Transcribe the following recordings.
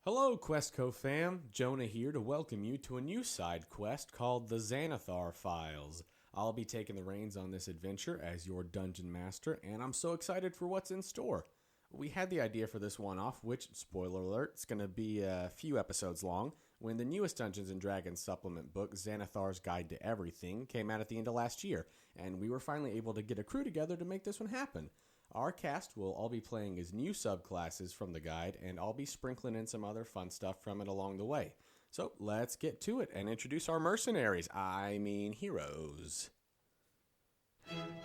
Hello, Questco fam. Jonah here to welcome you to a new side quest called the Xanathar Files. I'll be taking the reins on this adventure as your dungeon master, and I'm so excited for what's in store. We had the idea for this one-off, which, spoiler alert, is going to be a few episodes long, when the newest Dungeons & Dragons supplement book, Xanathar's Guide to Everything, came out at the end of last year, and we were finally able to get a crew together to make this one happen. Our cast will all be playing as new subclasses from the guide, and I'll be sprinkling in some other fun stuff from it along the way. So let's get to it and introduce our mercenaries, heroes.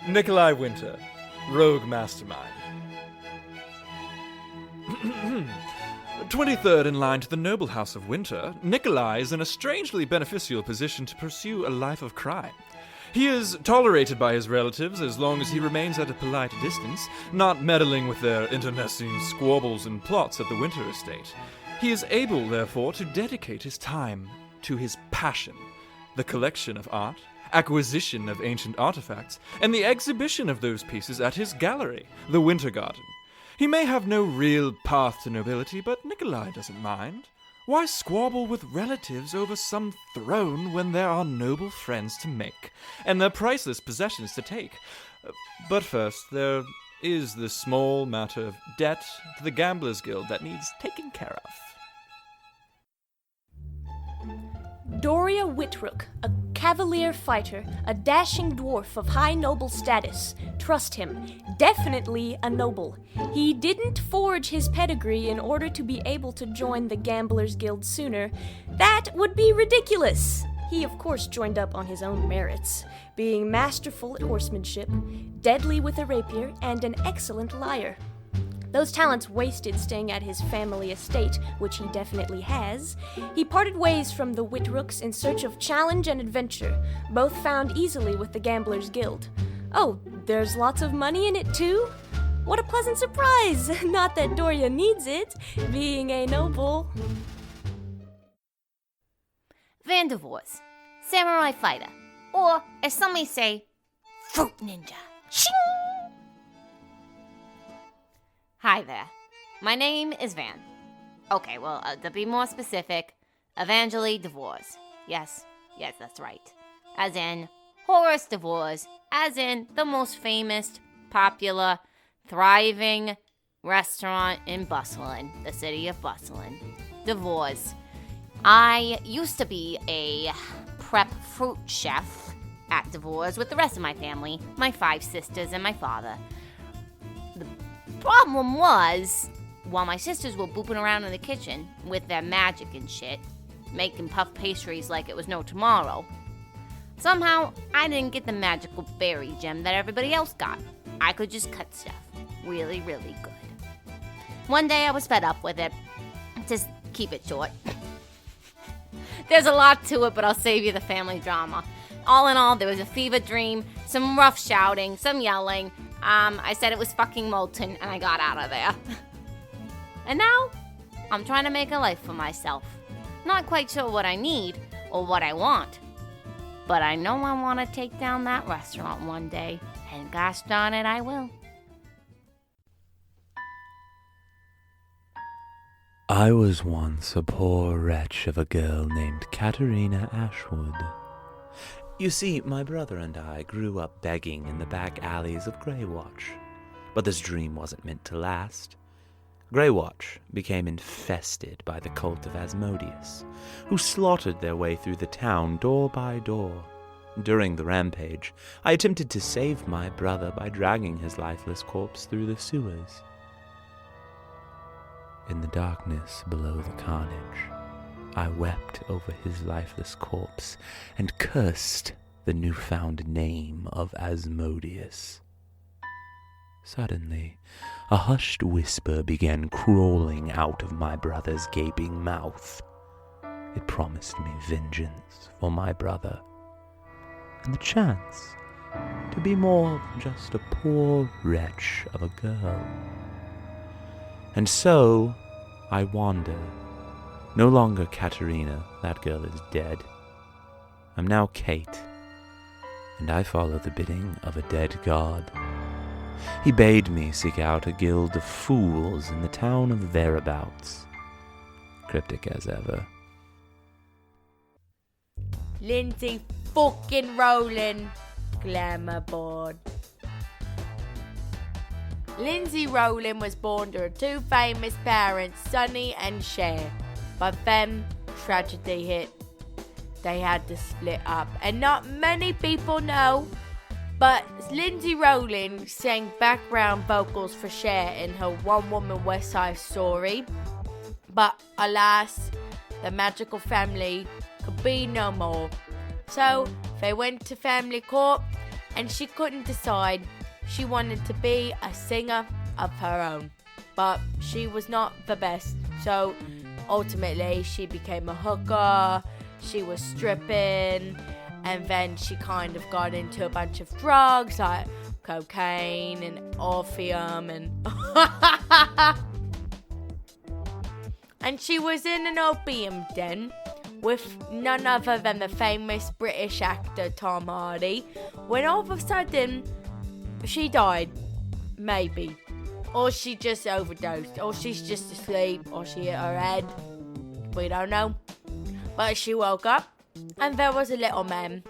Nikolaj Winther, Rogue Mastermind. 23rd in line to the noble house of Winther, Nikolaj is in a strangely beneficial position to pursue a life of crime. He is tolerated by his relatives as long as he remains at a polite distance, not meddling with their internecine squabbles and plots at the Winther estate. He is able, therefore, to dedicate his time to his passion, the collection of art, acquisition of ancient artifacts, and the exhibition of those pieces at his gallery, the Winter Garden. He may have no real path to nobility, but Nikolaj doesn't mind. Why squabble with relatives over some throne when there are noble friends to make, and their priceless possessions to take? But first, there is the small matter of debt to the Gamblers Guild that needs taking care of. Doria Whitrook, a Cavalier fighter, a dashing dwarf of high noble status. Trust him, definitely a noble. He didn't forge his pedigree in order to be able to join the Gamblers Guild sooner. That would be ridiculous. He, of course, joined up on his own merits, being masterful at horsemanship, deadly with a rapier, and an excellent liar. Those talents wasted staying at his family estate, which he definitely has. He parted ways from the Whitrooks in search of challenge and adventure, both found easily with the Gamblers Guild. Oh, there's lots of money in it too? What a pleasant surprise! Not that Doria needs it, being a noble. DeVors, samurai fighter, or as some may say, fruit ninja. Shing! Hi there. My name is Van. Okay, well, to be more specific, Evangeline DeVors. Yes, that's right. As in Horace DeVors, as in the most famous, popular, thriving restaurant in Bustling, the city of Bustling, DeVors. I used to be a prep fruit chef at DeVors with the rest of my family, my 5 sisters and my father. The problem was, while my sisters were booping around in the kitchen with their magic and shit, making puff pastries like it was no tomorrow, somehow I didn't get the magical berry gem that everybody else got. I could just cut stuff really, really good. One day I was fed up with it. Just keep it short. There's a lot to it, but I'll save you the family drama. All in all, there was a fever dream, some rough shouting, some yelling. I said it was fucking molten, and I got out of there. And now, I'm trying to make a life for myself. Not quite sure what I need or what I want. But I know I want to take down that restaurant one day, and gosh darn it, I will. I was once a poor wretch of a girl named Katharina Ashwood. You see, my brother and I grew up begging in the back alleys of Greywatch. But this dream wasn't meant to last. Greywatch became infested by the cult of Asmodeus, who slaughtered their way through the town door by door. During the rampage, I attempted to save my brother by dragging his lifeless corpse through the sewers. In the darkness below the carnage, I wept over his lifeless corpse and cursed the newfound name of Asmodeus. Suddenly, a hushed whisper began crawling out of my brother's gaping mouth. It promised me vengeance for my brother, and the chance to be more than just a poor wretch of a girl. And so, I wander. No longer Katharina, that girl is dead. I'm now Cait, and I follow the bidding of a dead god. He bade me seek out a guild of fools in the town of thereabouts. cryptic as ever. Lindsay fucking Rowland, Glamour Bard. Lindsay Rowland was born to her two famous parents, Sonny and Cher. But then, tragedy hit. They had to split up. And not many people know, but Lindsay Rowland sang background vocals for Cher in her one-woman West Side Story. But alas, the magical family could be no more. So, they went to family court, and she couldn't decide. She wanted to be a singer of her own, but she was not the best. So ultimately she became a hooker, she was stripping, and then she kind of got into a bunch of drugs like cocaine and opium and and she was in an opium den with none other than the famous British actor Tom Hardy, when all of a sudden she died. Maybe. Or she just overdosed. Or she's just asleep. Or she hit her head. We don't know. But she woke up. And there was a little man.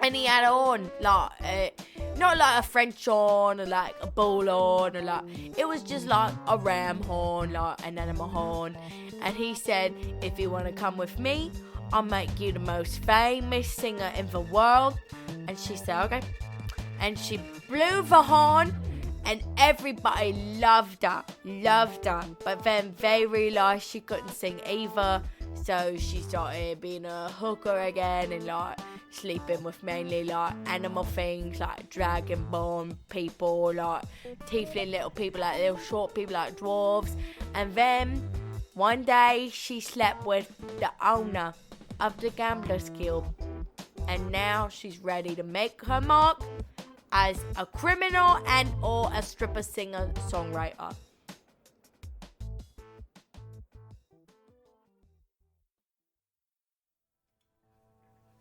And he had a horn. Like, not like a French horn. Or like a bull horn. Or like, it was just like a ram horn. Like an animal horn. And he said, if you want to come with me, I'll make you the most famous singer in the world. And she said, okay. And she blew the horn, and everybody loved her. But then they realised she couldn't sing either, so she started being a hooker again and like sleeping with mainly like animal things like dragonborn people, like tiefling little people, like little short people like dwarves. And then one day she slept with the owner of the Gamblers Guild, and now she's ready to make her mark as a criminal and or a stripper singer songwriter.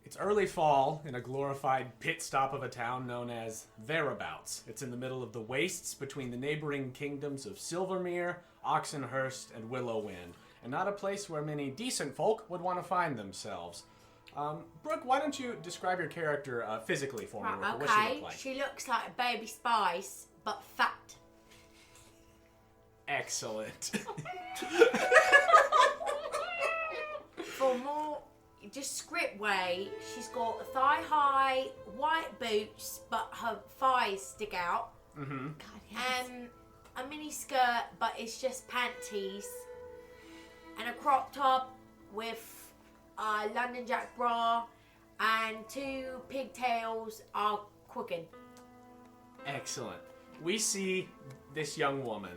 It's early fall in a glorified pit stop of a town known as Thereabouts. It's in the middle of the wastes between the neighboring kingdoms of Silvermere, Oxenhurst, and Willowwind, and not a place where many decent folk would want to find themselves. Brooke, why don't you describe your character physically for me? Right, what okay, she look like? she looks like a baby Spice, but fat. Excellent. For more just script way, she's got thigh-high white boots, but her thighs stick out. Mm-hmm. God, yes. A mini skirt, but it's just panties, and a crop top with a London Jack bra, and two pigtails are quickened. Excellent. We see this young woman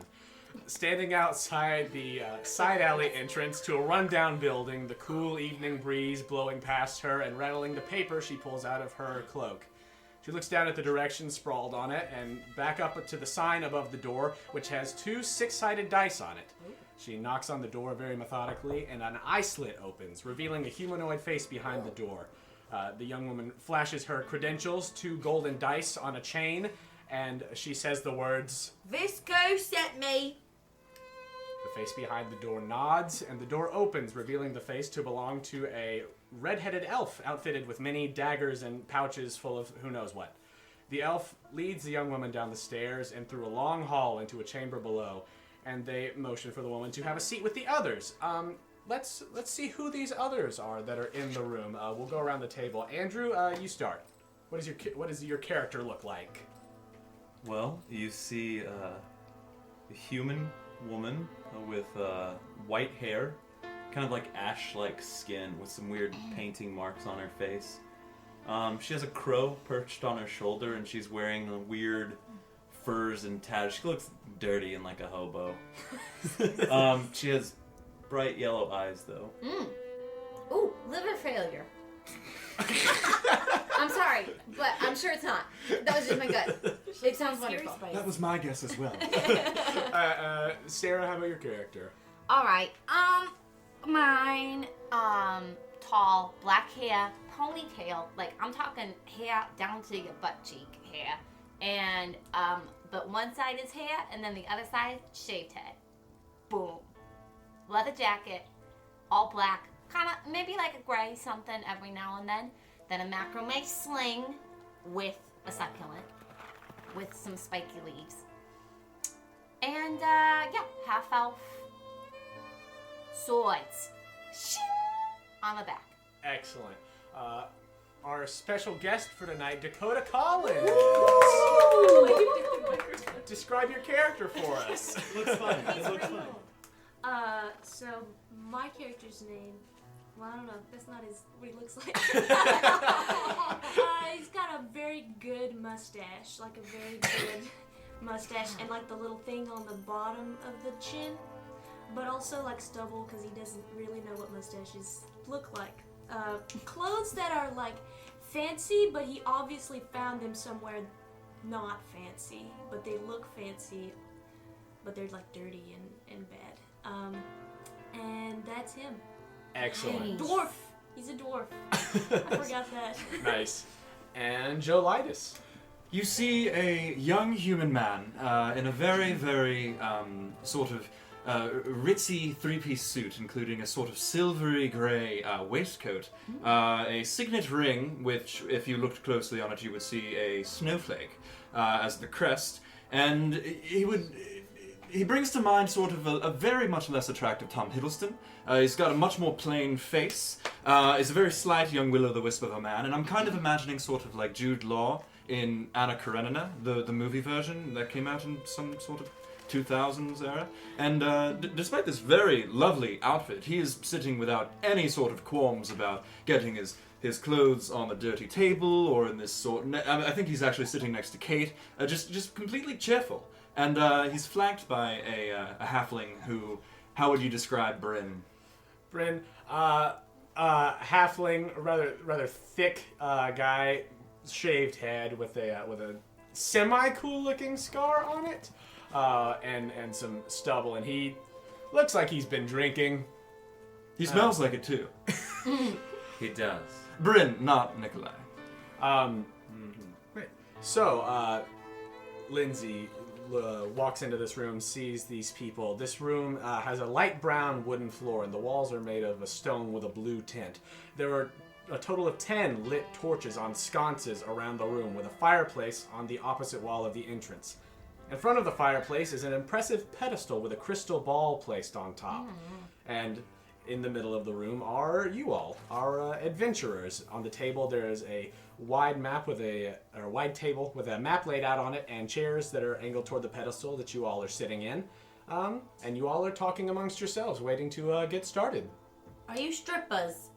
standing outside the side alley entrance to a rundown building, the cool evening breeze blowing past her and rattling the paper she pulls out of her cloak. She looks down at the directions sprawled on it and back up to the sign above the door, which has two six-sided dice on it. She knocks on the door very methodically, and an eye slit opens, revealing a humanoid face behind the door. The young woman flashes her credentials, two golden dice on a chain, and she says the words, "This ghost sent me." The face behind the door nods, and the door opens, revealing the face to belong to a red-headed elf outfitted with many daggers and pouches full of who knows what. The elf leads the young woman down the stairs and through a long hall into a chamber below, and they motion for the woman to have a seat with the others. Let's see who these others are that are in the room. We'll go around the table. Andrew, you start. What does your character look like? Well, you see a human woman with white hair, kind of like ash-like skin with some weird painting marks on her face. She has a crow perched on her shoulder, and she's wearing weird furs and tatters. She looks dirty and like a hobo. She has bright yellow eyes, though. Ooh, liver failure. I'm sorry, but I'm sure it's not. That was just my gut. It sounds wonderful. That was my guess as well. Sarah, how about your character? All right. Mine. Tall, black hair, ponytail. Like I'm talking hair down to your butt cheek hair, and but one side is hair, and then the other side shaved head. Boom. Leather jacket, all black, kind of maybe like a gray something every now and then a macrame sling with a succulent with some spiky leaves. And half elf swords on the back. Excellent. Our special guest for tonight, Dakota Collins. Describe your character for us. Looks fun. It looks fun. So my character's name, well, I don't know, that's not what he looks like. He's got a very good mustache, like a very good mustache, and like the little thing on the bottom of the chin, but also like stubble because he doesn't really know what mustaches look like. Clothes that are like fancy, but he obviously found them somewhere not fancy, but they look fancy, but they're like dirty and bad. And that's him. Excellent. Dwarf. He's a dwarf. I forgot that. Nice. And Joe Leitess. You see a young human man in a very, very sort of ritzy three-piece suit, including a sort of silvery grey waistcoat, a signet ring, which, if you looked closely on it, you would see a snowflake as the crest, and he brings to mind sort of a very much less attractive Tom Hiddleston. He's got a much more plain face. He's a very slight young will-o'-the-wisp of a man, and I'm kind of imagining sort of like Jude Law in Anna Karenina, the movie version that came out in some sort of 2000s era. And despite this very lovely outfit, he is sitting without any sort of qualms about getting his clothes on the dirty table or in this sort. I think he's actually sitting next to Cait, just completely cheerful. And he's flanked by a halfling who, how would you describe Bryn? Bryn, halfling, rather thick guy, shaved head with a semi-cool looking scar on it, and some stubble, and he looks like he's been drinking. He smells like it too. He does. Bryn, not Nikolaj. Right. So, Lindsay walks into this room, sees these people. This room has a light brown wooden floor, and the walls are made of a stone with a blue tint. There are a total of 10 lit torches on sconces around the room, with a fireplace on the opposite wall of the entrance. In front of the fireplace is an impressive pedestal with a crystal ball placed on top. And in the middle of the room are you all, our adventurers. On the table there is a wide table with a map laid out on it, and chairs that are angled toward the pedestal that you all are sitting in. And you all are talking amongst yourselves, waiting to get started. Are you strippers?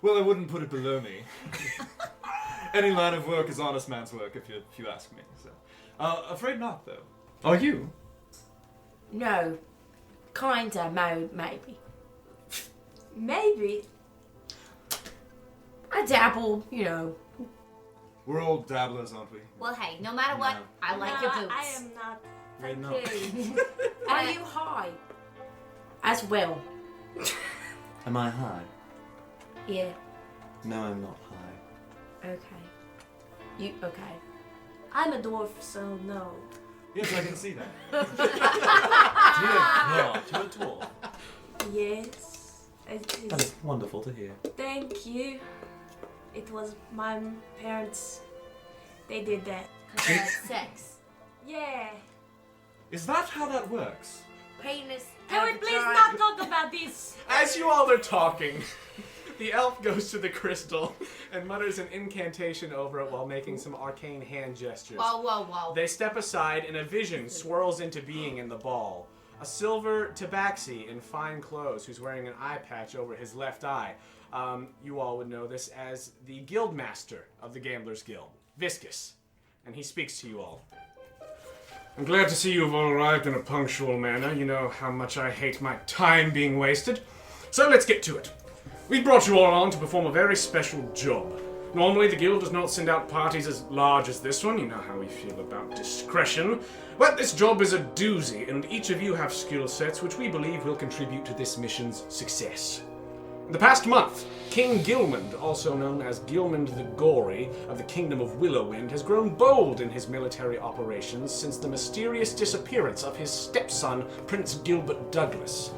Well, I wouldn't put it below me. Any line of work is honest man's work, if you ask me. So, afraid not, though. Are you? No. Kinda, maybe. Maybe. I dabble, you know. We're all dabblers, aren't we? Well, hey, no matter what, I like your boots. I am not. We're Thank not. you. Are you high? As well. Am I high? Yeah. No, I'm not high. Okay. Okay. I'm a dwarf, so no. Yes, I can see that. To a dwarf. Yes. It That is. is wonderful to hear. Thank you. It was my parents. They did that. Sex. Yeah. Is that how that works? Penis. Can we please not talk about this? As you all are talking, the elf goes to the crystal and mutters an incantation over it while making some arcane hand gestures. Whoa. They step aside and a vision swirls into being in the ball. A silver tabaxi in fine clothes who's wearing an eye patch over his left eye. You all would know this as the guild master of the Gamblers Guild, Viscus. And he speaks to you all. I'm glad to see you've all arrived in a punctual manner. You know how much I hate my time being wasted. So let's get to it. We brought you all on to perform a very special job. Normally, the guild does not send out parties as large as this one. You know how we feel about discretion. But this job is a doozy, and each of you have skill sets which we believe will contribute to this mission's success. In the past month, King Gilmund, also known as Gilmund the Gory of the Kingdom of Willowwind, has grown bold in his military operations since the mysterious disappearance of his stepson, Prince Gilbert Douglas.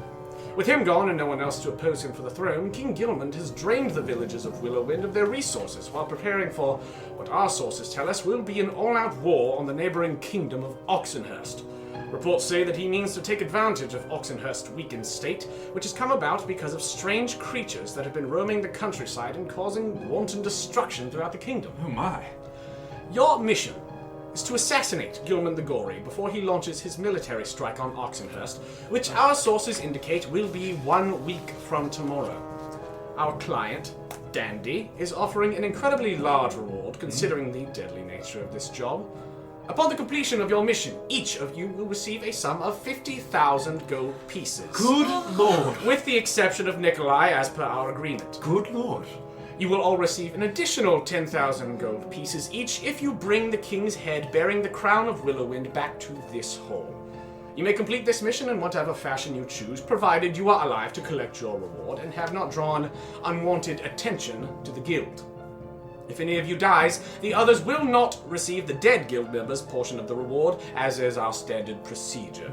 With him gone and no one else to oppose him for the throne, King Gilmund has drained the villages of Willowwind of their resources while preparing for what our sources tell us will be an all-out war on the neighboring kingdom of Oxenhurst. Reports say that he means to take advantage of Oxenhurst's weakened state, which has come about because of strange creatures that have been roaming the countryside and causing wanton destruction throughout the kingdom. Oh my. Your mission is to assassinate Gilmund the Gory before he launches his military strike on Oxenhurst, which our sources indicate will be 1 week from tomorrow. Our client, Dandy, is offering an incredibly large reward considering the deadly nature of this job. Upon the completion of your mission, each of you will receive a sum of 50,000 gold pieces. Good lord. With the exception of Nikolaj, as per our agreement. Good lord. You will all receive an additional 10,000 gold pieces each if you bring the king's head bearing the crown of Willowwind back to this hall. You may complete this mission in whatever fashion you choose, provided you are alive to collect your reward and have not drawn unwanted attention to the guild. If any of you dies, the others will not receive the dead guild members' portion of the reward, as is our standard procedure.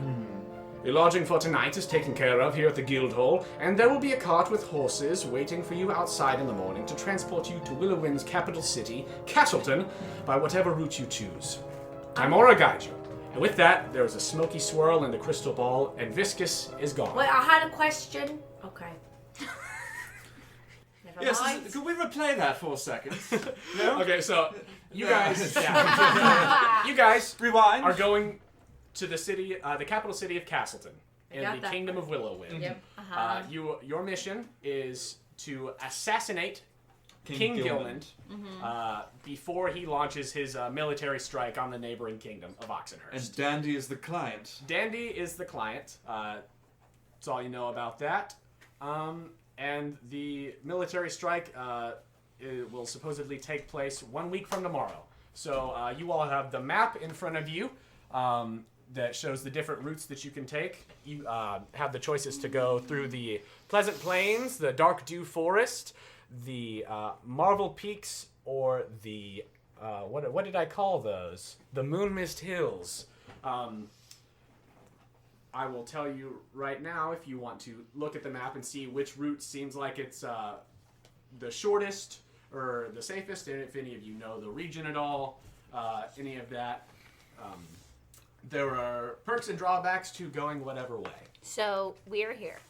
Your lodging for tonight is taken care of here at the guild hall, and there will be a cart with horses waiting for you outside in the morning to transport you to Willowwind's capital city, Castleton, by whatever route you choose. Timora guide you. And with that, there is a smoky swirl in the crystal ball, and Viscus is gone. Wait, I had a question. Okay. Never Yes, mind. could we replay that for a second? No? Okay, so you guys, you guys Rewind. are going to the city, the capital city of Castleton, in got the that kingdom of Willowwind. Yep. Your mission is to assassinate King Gilmund before he launches his military strike on the neighboring kingdom of Oxenhurst. And Dandy is the client. Dandy is the client. That's all you know about that. And the military strike it will supposedly take place 1 week from tomorrow. So you all have the map in front of you that shows the different routes that you can take. You have the choices to go through the Pleasant Plains, the Dark Dew Forest, the Marvel Peaks, or the what did I call those? The Moon Mist Hills. I will tell you right now if you want to look at the map and see which route seems like it's the shortest or the safest, and if any of you know the region at all, any of that. There are perks and drawbacks to going whatever way. So we're here.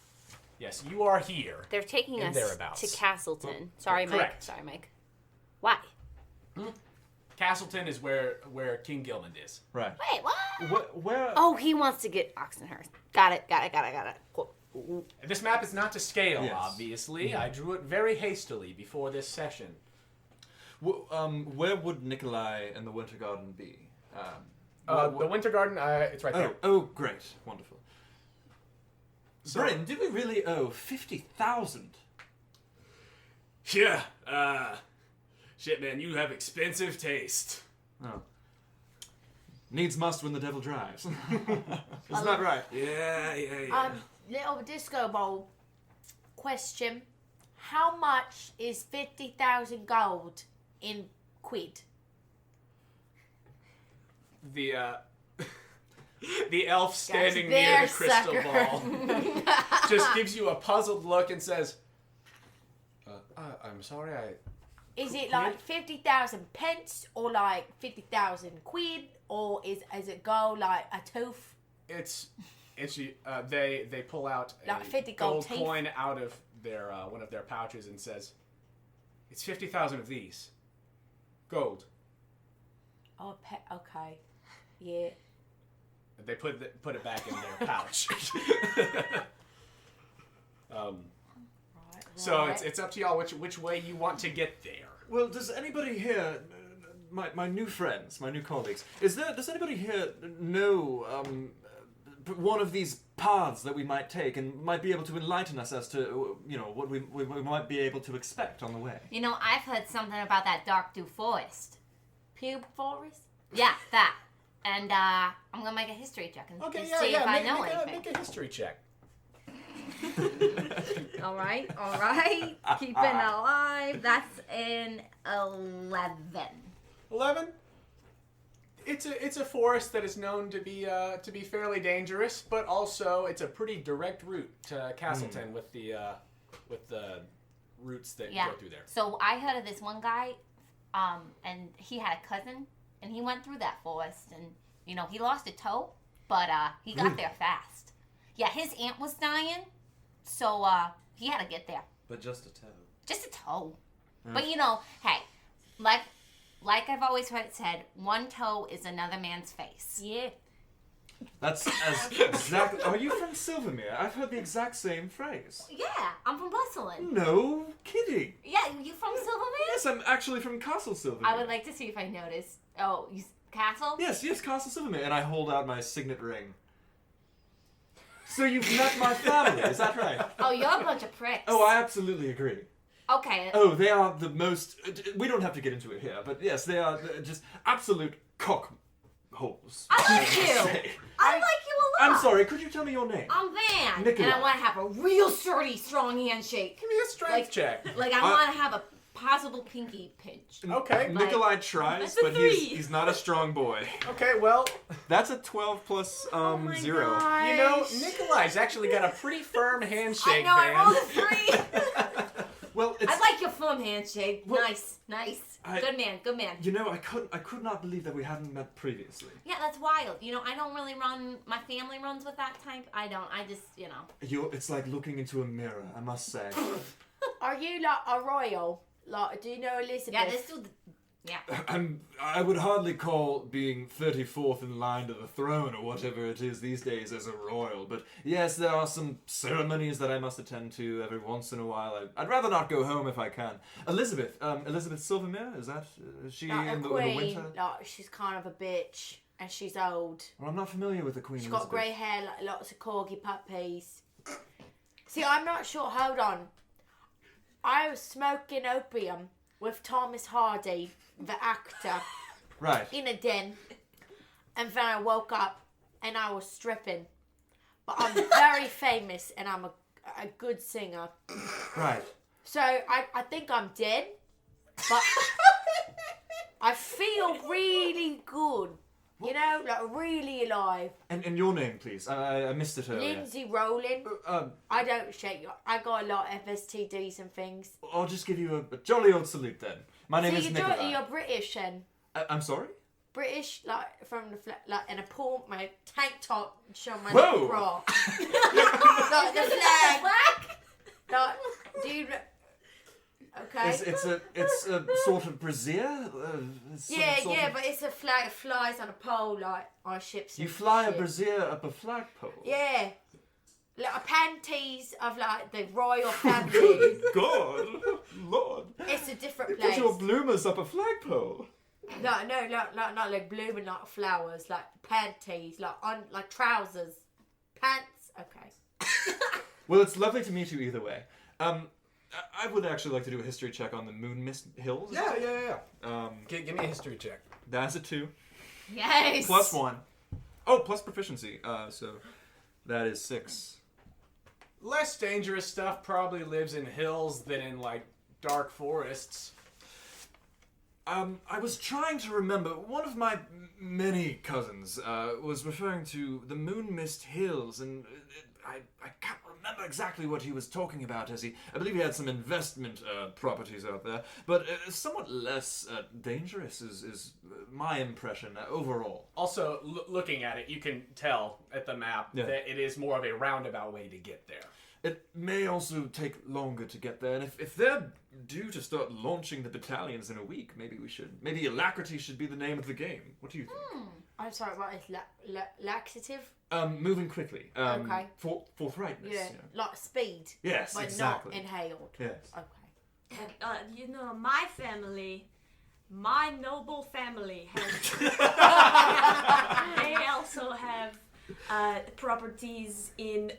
Yes, you are here. They're taking And us thereabouts. to Castleton. Sorry, Mike. Correct. Sorry, Mike. Why? Castleton is where King Gilmund is. Right. Wait, what? Where? Oh, he wants to get Oxenhurst. Got it. Cool. This map is not to scale, Yes. obviously. I drew it very hastily before this session. Where would Nikolaj and the Winter Garden be? The Winter Garden, it's right there. Oh, great. Wonderful. Bryn, did we really owe 50,000? Yeah, shit, man, you have expensive taste. Oh. Needs must when the devil drives. Isn't that right? Yeah. Little disco ball question. How much is 50,000 gold in quid? The elf standing There, near the crystal sucker. ball just gives you a puzzled look and says, I'm sorry, Is it like 50,000 pence or like 50,000 quid, or is it go like a tooth? They pull out Like a 50 gold gold teeth? coin out of their one of their pouches and says, "It's 50,000 of these, gold." Oh, okay, yeah. They put it back in their pouch. So Right. it's up to y'all which way you want to get there. Well, does anybody here, my new friends, my new colleagues, does anybody here know one of these paths that we might take and might be able to enlighten us as to what we might be able to expect on the way? You know, I've heard something about that Dark Dew Forest. Pube forest? Yeah, that. And I'm gonna make a history check and see if I know anything. Make a history check. All right. Keeping alive. That's an 11. 11? It's a forest that is known to be fairly dangerous, but also it's a pretty direct route to Castleton with the routes that go through there. So I heard of this one guy, and he had a cousin, and he went through that forest, and he lost a toe, but he got there fast. Yeah, his aunt was dying, so he had to get there. But just a toe. Just a toe. But hey, like I've always heard it said, one toe is another man's face. Yeah. That's exactly. Are you from Silvermere? I've heard the exact same phrase. Yeah, I'm from Bustling. No kidding. Yeah, you from Silvermere? Yes, I'm actually from Castle Silvermere. I would like to see if I notice. Oh, Castle? Yes, Castle Silvermere, and I hold out my signet ring. So you've met my family, is that right? Oh, you're a bunch of pricks. Oh, I absolutely agree. Okay. Oh, they are the most... We don't have to get into it here, but yes, they are just absolute cock holes. I like you. I like you a lot. I'm sorry, could you tell me your name? I'm Van. Nikolaj. And I want to have a real sturdy, strong handshake. Give me a strength check. Like I want to have a possible pinky pinch. Okay. Nikolaj tries, That's a but 3. he's not a strong boy. Okay, well, That's a 12 plus 0. you know, Nikolaj's actually got a pretty firm handshake, I man. rolled a 3. Well, it's... I like your firm handshake. Well, nice. I- Good man. You know, I could not believe that we hadn't met previously. Yeah, that's wild. I don't really run. My family runs with that type. I don't. I just, It's like looking into a mirror, I must say. Are you like a royal? Like, do you know Elizabeth? Yeah, this dude. Yeah. I would hardly call being 34th in line to the throne or whatever it is these days as a royal, but yes, there are some ceremonies that I must attend to every once in a while. I'd rather not go home if I can. Elizabeth Silvermere, is she Like in a the queen. winter? Like, she's kind of a bitch, and she's old. Well, I'm not familiar with the Queen She's Elizabeth. got grey hair, like lots of corgi puppies. See, I'm not sure. Hold on. I was smoking opium with Thomas Hardy, the actor, Right. in a den, and then I woke up and I was stripping. But I'm very famous and I'm a good singer. Right. So I think I'm dead, but I feel really good. You know, like really alive. And your name, please. I missed it earlier. Lindsay, Rowland. I don't shake you. I got a lot of STDs and things. I'll just give you a jolly old salute then. My name is Nikolaj. You're British then. I'm sorry? British, like from the like in a pool, my tank top, showing my Whoa. little bra. Like the flag. Like, do you? Okay. It's a sort of brassiere. But it's a flag. It flies on a pole like on ships. You and fly a shit. brassiere up a flagpole. Yeah. Like panties of like the royal family. God, Lord. It's a different Put place. your bloomers up a flagpole. No, not like blooming like flowers, like panties, like trousers, pants. Okay. Well, it's lovely to meet you either way. I would actually like to do a history check on the Moon Mist Hills. Yeah. Give me a history check. That's a 2. Yes. Plus 1. Oh, plus proficiency. So that is 6. Less dangerous stuff probably lives in hills than in, like, dark forests. I was trying to remember. One of my many cousins was referring to the Moon Mist Hills, and I can't remember exactly what he was talking about. I believe he had some investment properties out there, but somewhat less dangerous is my impression overall. Also, looking at it, you can tell at the map that it is more of a roundabout way to get there. It may also take longer to get there, and if they're due to start launching the battalions in a week, maybe alacrity should be the name of the game. What do you think? I'm sorry, what is laxative? Moving quickly. Okay. Forthrightness. Yeah, like speed. Yes, but exactly. not inhaled. Yes. Okay. My family, my noble family has. They also have properties in.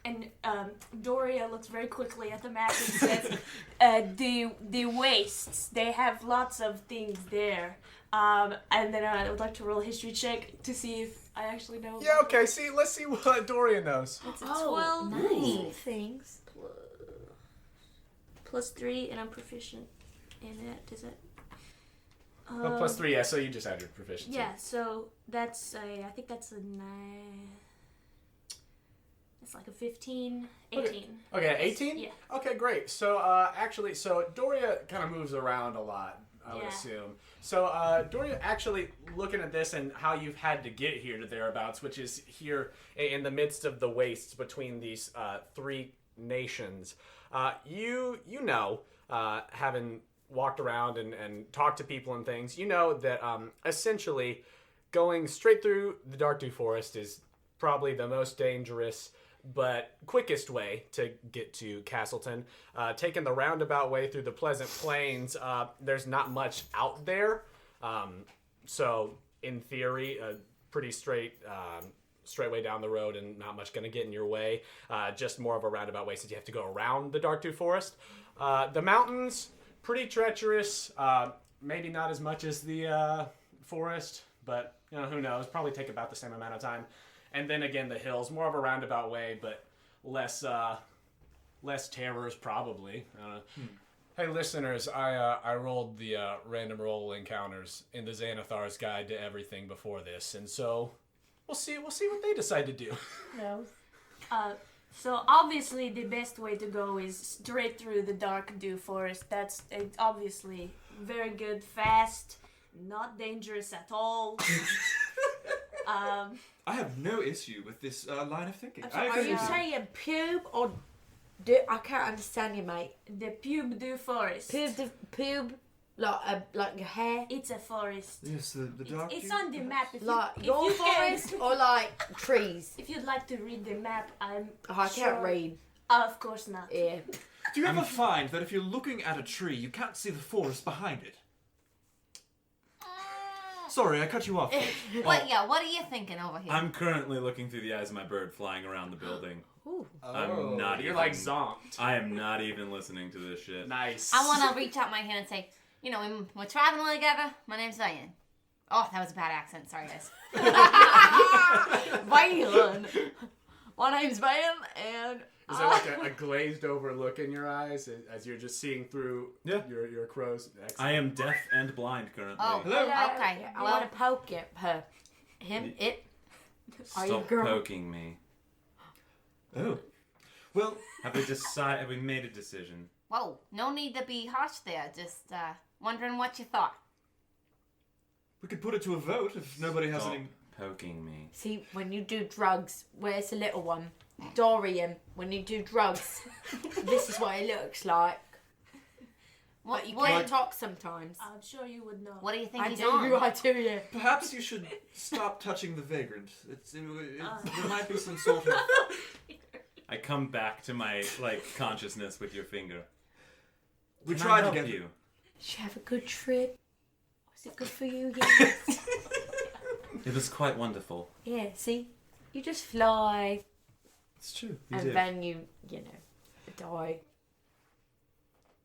And Doria looks very quickly at the map and says, the wastes. They have lots of things there. And then I would like to roll a history check to see if I actually know. Yeah, okay, let's see what Doria knows. It's a 12 nice. things. Plus 3, and I'm proficient in it. Is it? Oh, plus 3, yeah, so you just add your proficiency. Yeah, so that's I think that's a 9. It's like a 15, 18. Okay, 18? Yeah. Okay, great. So, actually, Doria kind of moves around a lot, I would assume. So, Doria, actually, looking at this and how you've had to get here to thereabouts, which is here in the midst of the wastes between these 3 nations, you know, having walked around and talked to people and things, you know that essentially going straight through the Darkdew Forest is probably the most dangerous but quickest way to get to Castleton. Taking the roundabout way through the Pleasant Plains, there's not much out there. So, in theory, a pretty straight way down the road and not much going to get in your way. Just more of a roundabout way since you have to go around the Darkdew Forest. The mountains, pretty treacherous. Maybe not as much as the forest, but who knows? Probably take about the same amount of time. And then again, the hills, more of a roundabout way, but less terrors probably. Hey, listeners, I rolled the random roll encounters in the Xanathar's Guide to Everything before this, and so we'll see what they decide to do. No. So obviously the best way to go is straight through the Darkdew Forest. That's obviously very good, fast, not dangerous at all. I have no issue with this line of thinking. Are you saying pube or... I can't understand you, mate. The Pube Forest. Pube, like your hair? It's a forest. Yes, the dark. It's on the map. If Like if your you forest or like trees? If you'd like to read the map, I can't read. Of course not. Yeah. Do you ever find that if you're looking at a tree, you can't see the forest behind it? Sorry, I cut you off. What are you thinking over here? I'm currently looking through the eyes of my bird flying around the building. Ooh. I'm not You're even, like zonked. I am not even listening to this shit. Nice. I want to reach out my hand and say, when we're traveling together, my name's Diane. Oh, that was a bad accent. Sorry, guys. Van. My name's Van, and... Is there like a glazed over look in your eyes as you're just seeing through your crow's accent? I am deaf and blind currently. Oh, Hello? okay. I want to poke it, her. Him, it. Are you a Stop girl? poking me. Oh. Well, Have we made a decision? Whoa, no need to be harsh there. Just wondering what you thought. we could put it to a vote if nobody has Stop any... poking me. See, when you do drugs, where's the little one? Dorian, when you do drugs, this is what it looks like. But you can't talk sometimes. I'm sure you would know. What do you think I he's do, on? I do, yeah. Perhaps you should stop touching the vagrant. There might be some sort of... I come back to my consciousness with your finger. We Can I tried help together. you. Did you have a good trip? Was it good for you? Yes. It was quite wonderful. Yeah, see? You just fly, It's true. and then you die.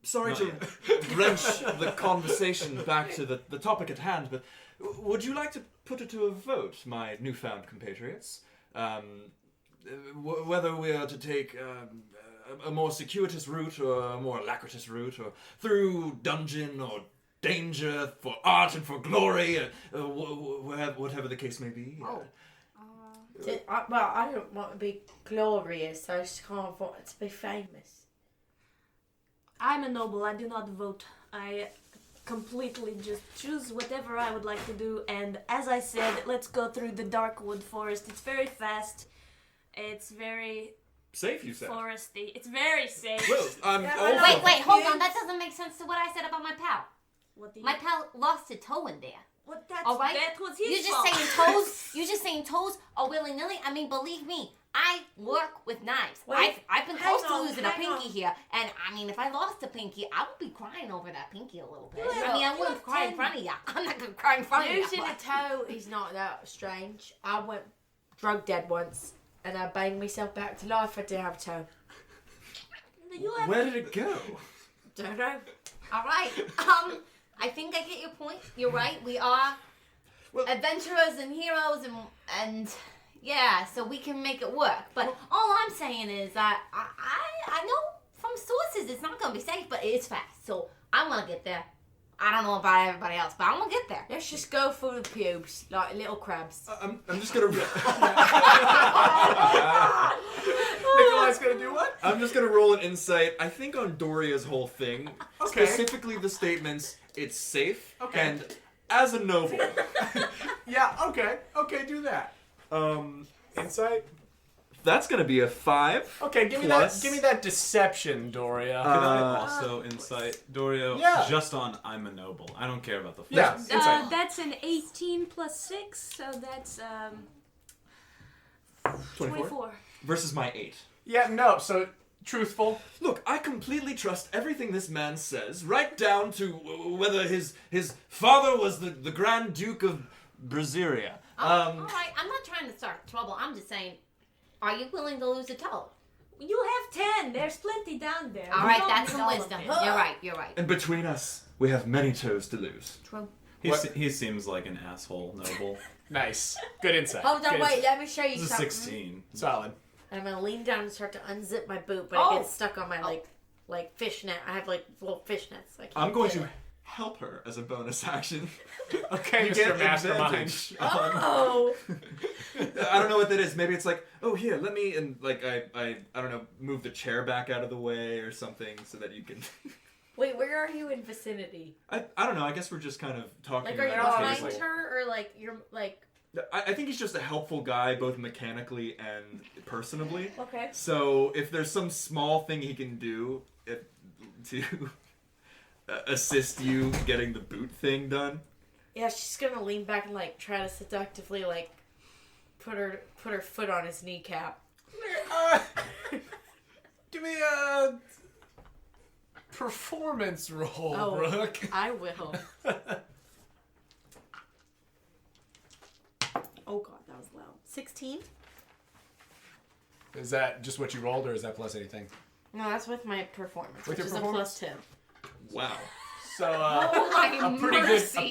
Sorry Not to wrench the conversation back to the topic at hand, but would you like to put it to a vote, my newfound compatriots? Whether we are to take a more circuitous route or a more alacritous route, or through dungeon or danger, for art and for glory, whatever the case may be. Oh. I don't want to be glorious, I just kind of want to be famous. I'm a noble. I do not vote. I completely just choose whatever I would like to do. And as I said, let's go through the Darkwood Forest. It's very fast. It's very Safe, you said. foresty. It's very safe. Well, I'm Wait, hold on. That doesn't make sense to what I said about my pal. What do you? My pal lost a toe in there. What? That's All right? That was his You just fault. saying toes? You just saying toes are willy nilly? I mean, believe me, I work with knives. Wait, I've been hang close to on, losing a hang pinky on. here, and I mean, if I lost a pinky, I would be crying over that pinky a little bit. You I mean, I have wouldn't cry in 10. front of you. I'm not gonna cry in front of you. Losing a toe is not that strange. I went drug dead once, and I banged myself back to life. I didn't have a toe. You have Where did it go? Don't know. All right. I think I get your point. You're right. We are adventurers and heroes, and yeah, so we can make it work. But all I'm saying is that I know from sources it's not gonna be safe, but it is fast. So I want to get there. I don't know about everybody else, but I'm gonna get there. Let's just go through the pubes like little crabs. I'm just gonna. Nikolaj's gonna do what? I'm just gonna roll an insight. I think on Doria's whole thing, Okay. specifically the statements. It's safe. Okay. And as a noble. Yeah, okay. Okay, do that. Insight? That's gonna be a 5. Okay, give me Plus- that. Give me that deception, Doria. Can I also insight Doria Yeah. just on I'm a noble? I don't care about the Yeah. first. Insight. That's an 18 plus 6, so that's 24. Versus my 8. Yeah, no. So truthful. Look, I completely trust everything this man says, right down to whether his father was the Grand Duke of Brazilia. All right, I'm not trying to start trouble. I'm just saying, are you willing to lose a toe? You have 10. There's plenty down there. All You right, don't that's need some all of wisdom. it. You're right. And between us, we have many toes to lose. True. He seems like an asshole noble. Nice. Good insight. Hold on, Good wait. insight. Let me show you This is something. 16. Solid. And I'm gonna lean down and start to unzip my boot, but Oh. it gets stuck on my like fishnet. I have like little fishnets. I can't I'm going get to it. help her as a bonus action. Okay, You Mr. get Mastermind. advantage. Oh. I don't know what that is. Maybe it's like, oh here, let me and like I don't know, move the chair back out of the way or something so that you can. Wait, where are you in vicinity? I don't know. I guess we're just kind of talking. Like, are you about it. behind Like- her, or like you're like? I think he's just a helpful guy, both mechanically and personably. Okay. So if there's some small thing he can do to assist you getting the boot thing done. Yeah, she's gonna lean back and like try to seductively like put her foot on his kneecap. Give me a performance roll, Oh, Brooke. I will. Oh god, that was loud. 16? Is that just what you rolled, or is that plus anything? No, that's with my performance, With which your is performance? a +2. Wow, So Oh my a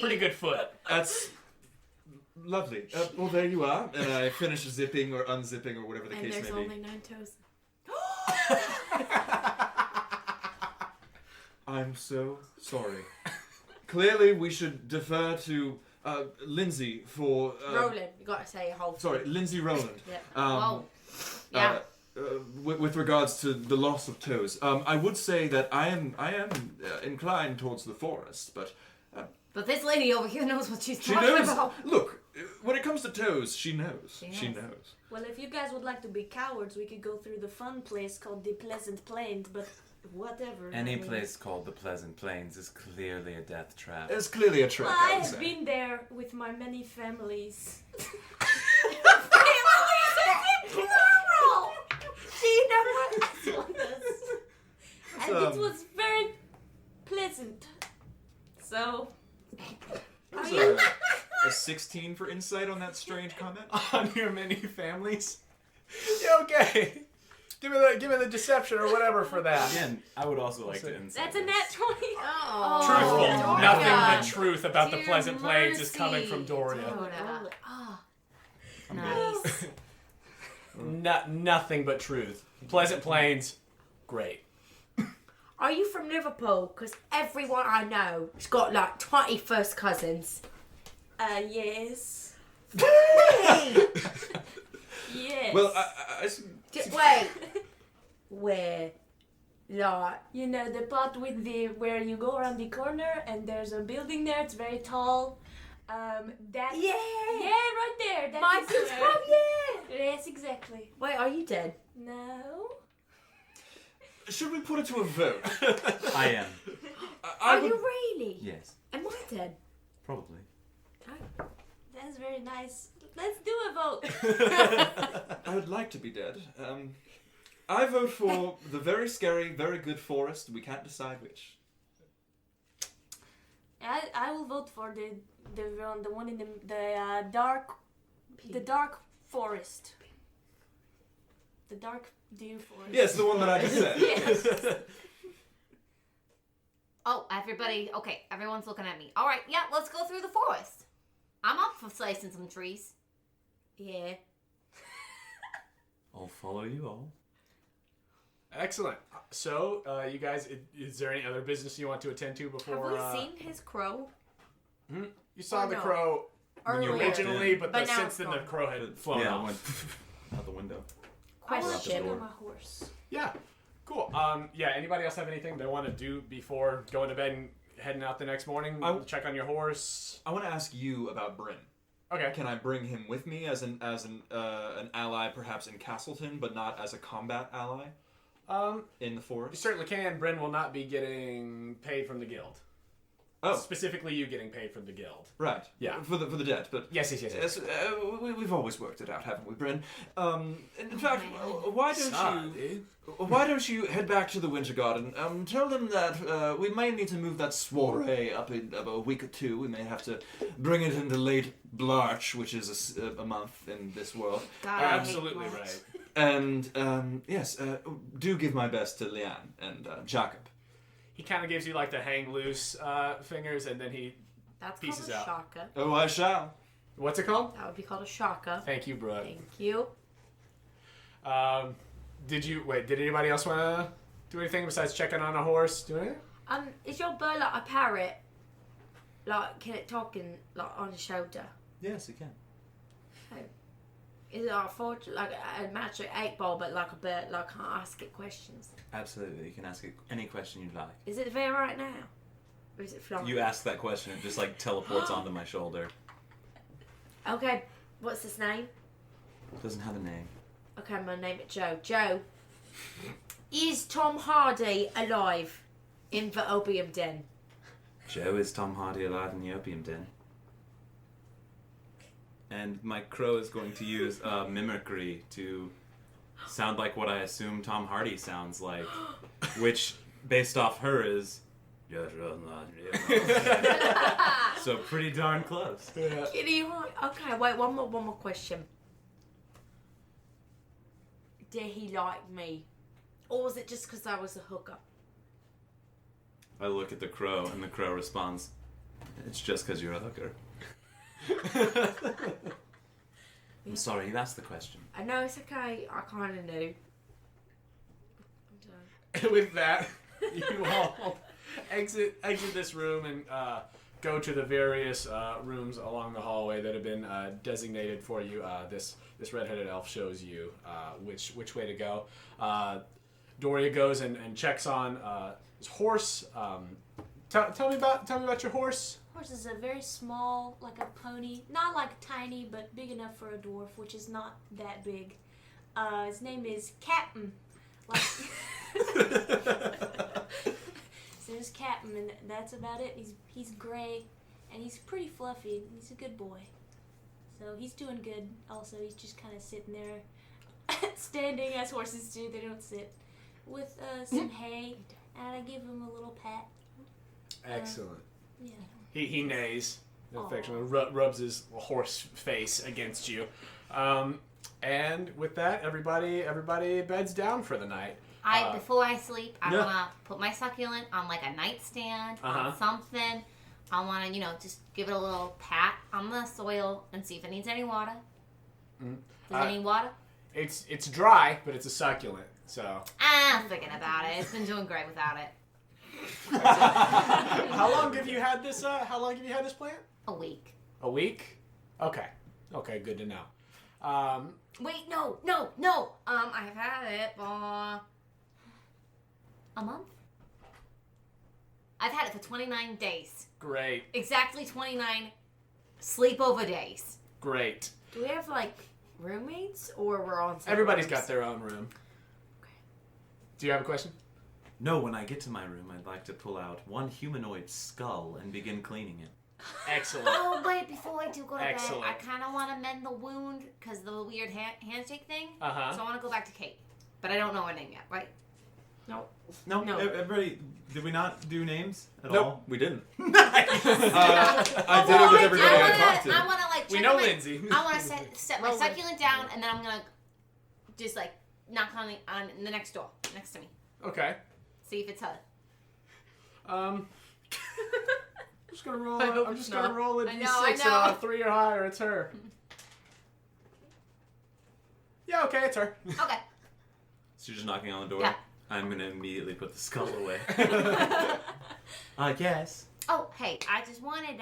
pretty good foot. that's lovely. Well, there you are, and I finish zipping or unzipping or whatever the And case there's may only be. 9 toes. I'm so sorry. Clearly, we should defer to Lindsay for. Rowland, you gotta say a whole. Sorry, Lindsay Rowland. Yeah. Whoa. Yeah. With regards to the loss of toes, I would say that I am inclined towards the forest, but But this lady over here knows what she's she talking knows. about. Look, when it comes to toes, she knows. She She knows. knows. Well, if you guys would like to be cowards, we could go through the fun place called the Pleasant Plains, but whatever. Any I mean, place called the Pleasant Plains is clearly a death trap. It's clearly a trick. I I would have say. been there with my many families. She never And it was very pleasant. So, There's a 16 for insight on that strange comment. On your many families. Yeah, okay. Give me the deception or whatever for that. Again, I would also like to insight. that's a nat 20. Oh. Truthful. Doria. Nothing but truth about the Dear Pleasant Plains is mercy. coming from Doria. Dakota. Ah, Nice. Nothing but truth. Pleasant Plains, great. Are you from Liverpool? Because everyone I know has got like 20 first cousins. yes. Really? Yes. Well, I Wait. Where? Like. You know the part with the where you go around the corner and there's a building there. It's very tall. That. Yeah. Yeah, right there. That My is sister. where- Oh, yeah. Yes, exactly. Wait, are you dead? No. should we put it to a vote? I am. Are you really? Yes. Am I dead? Probably. Oh. That's very nice. Let's do a vote. I would like to be dead. I vote for the very scary, very good forest. We can't decide which. I will vote for the one in the dark forest. The dark deer forest. Yes, the one that I just said. Yes. Oh, everybody. Okay, everyone's looking at me. All right, yeah, let's go through the forest. I'm up for slicing some trees. Yeah. I'll follow you all. Excellent. So, you guys, is there any other business you want to attend to before? Have we seen his crow? You saw Or the no? crow Earlier. originally, Yeah. but, But now since it's then gone. the crow had flown Yeah, off. went out the window. I want to check Question. on my horse. Yeah, cool. Yeah, anybody else have anything they want to do before going to bed and heading out the next morning? Check on your horse. I want to ask you about Bryn. Okay. Can I bring him with me as an ally, perhaps in Castleton, but not as a combat ally in the You forest? certainly can. Bryn will not be getting paid from the guild. Oh, Specifically, you getting paid from the guild. right. Yeah. For the debt, but Yes. we've always worked it out, haven't we, Bryn? In fact, why don't you head back to the Winter Garden? Tell them that we may need to move that soiree up in a week or two. We may have to bring it into late Blarch, which is a month in this world. God, You're I hate absolutely Blanche. right. And yes, do give my best to Leanne and Jacob. He kind of gives you like the hang loose fingers, and then he That's pieces called a out. shaka. Oh, I shall. What's it called? That would be called a shaka. Thank you, Brooke. Thank you. Did anybody else want to do anything besides checking on a horse? Do anything? Is your bird like a parrot? Like, can it talk like on the shoulder? Yes, you can. Is it like a magic 8-ball, but like a bird, like can't ask it questions? Absolutely. You can ask it any question you'd like. Is it there right now? Or is it flying? You ask that question, it just like teleports onto my shoulder. Okay, what's its name? Doesn't have a name. Okay, I'm gonna name it Joe. Joe, is Tom Hardy alive in the opium den? Joe, is Tom Hardy alive in the opium den? And my crow is going to use mimicry to sound like what I assume Tom Hardy sounds like, which, based off her, is... So pretty darn close. Kitty, okay, wait, one more question. Did he like me? Or was it just because I was a hooker? I look at the crow, and the crow responds, "It's just because you're a hooker." I'm sorry, you asked the question. I know, it's okay. I kind of knew. I'm done. With that, you all exit this room and go to the various rooms along the hallway that have been designated for you. This redheaded elf shows you which way to go. Doria goes and checks on his horse. Tell me about your horse. Horse is a very small, like a pony. Not like tiny, but big enough for a dwarf, which is not that big. His name is Captain. Like, so his Captain, and that's about it. He's gray, and he's pretty fluffy. He's a good boy. So he's doing good. Also, he's just kind of sitting there, standing as horses do. They don't sit. With some hay, and I give him a little pat. Excellent. Yeah. He neighs Aw. affectionately, rubs his horse face against you. And with that, everybody beds down for the night. Before I sleep, I Yeah. wanna put my succulent on like a nightstand Uh-huh. on something. I wanna, just give it a little pat on the soil and see if it needs any water. Does it need water? It's dry, but it's a succulent. So I'm thinking about it. It's been doing great without it. how long have you had this? Plant? A week. A week. Okay, good to know. Wait, no. I've had it for a month. I've had it for 29 days. Great. Exactly 29 sleepover days. Great. Do we have, like, roommates, or we're on separate Everybody's rooms? got their own room. Do you have a question? No, when I get to my room, I'd like to pull out one humanoid skull and begin cleaning it. Excellent. Oh, wait, before I do go to Excellent. bed, I kind of want to mend the wound because the weird handshake thing. Uh-huh. So I want to go back to Cait. But I don't know her name yet, right? No. No, No. everybody, did we not do names at Nope, all? we didn't. Nice. I did it with everybody I talked to. I want to, like, We check know my, Lindsay. I want to set my Rowland. succulent down, and then I'm going to just, like, knock on the next door, next to me. Okay. See if it's her. I'm just gonna roll. I hope I'm it's just gonna not. roll a I d6, know, I and know. on a 3 or higher, it's her. Yeah, okay, it's her. Okay. So you're just knocking on the door? Yeah. I'm gonna immediately put the skull away. Yes. Oh, hey, I just wanted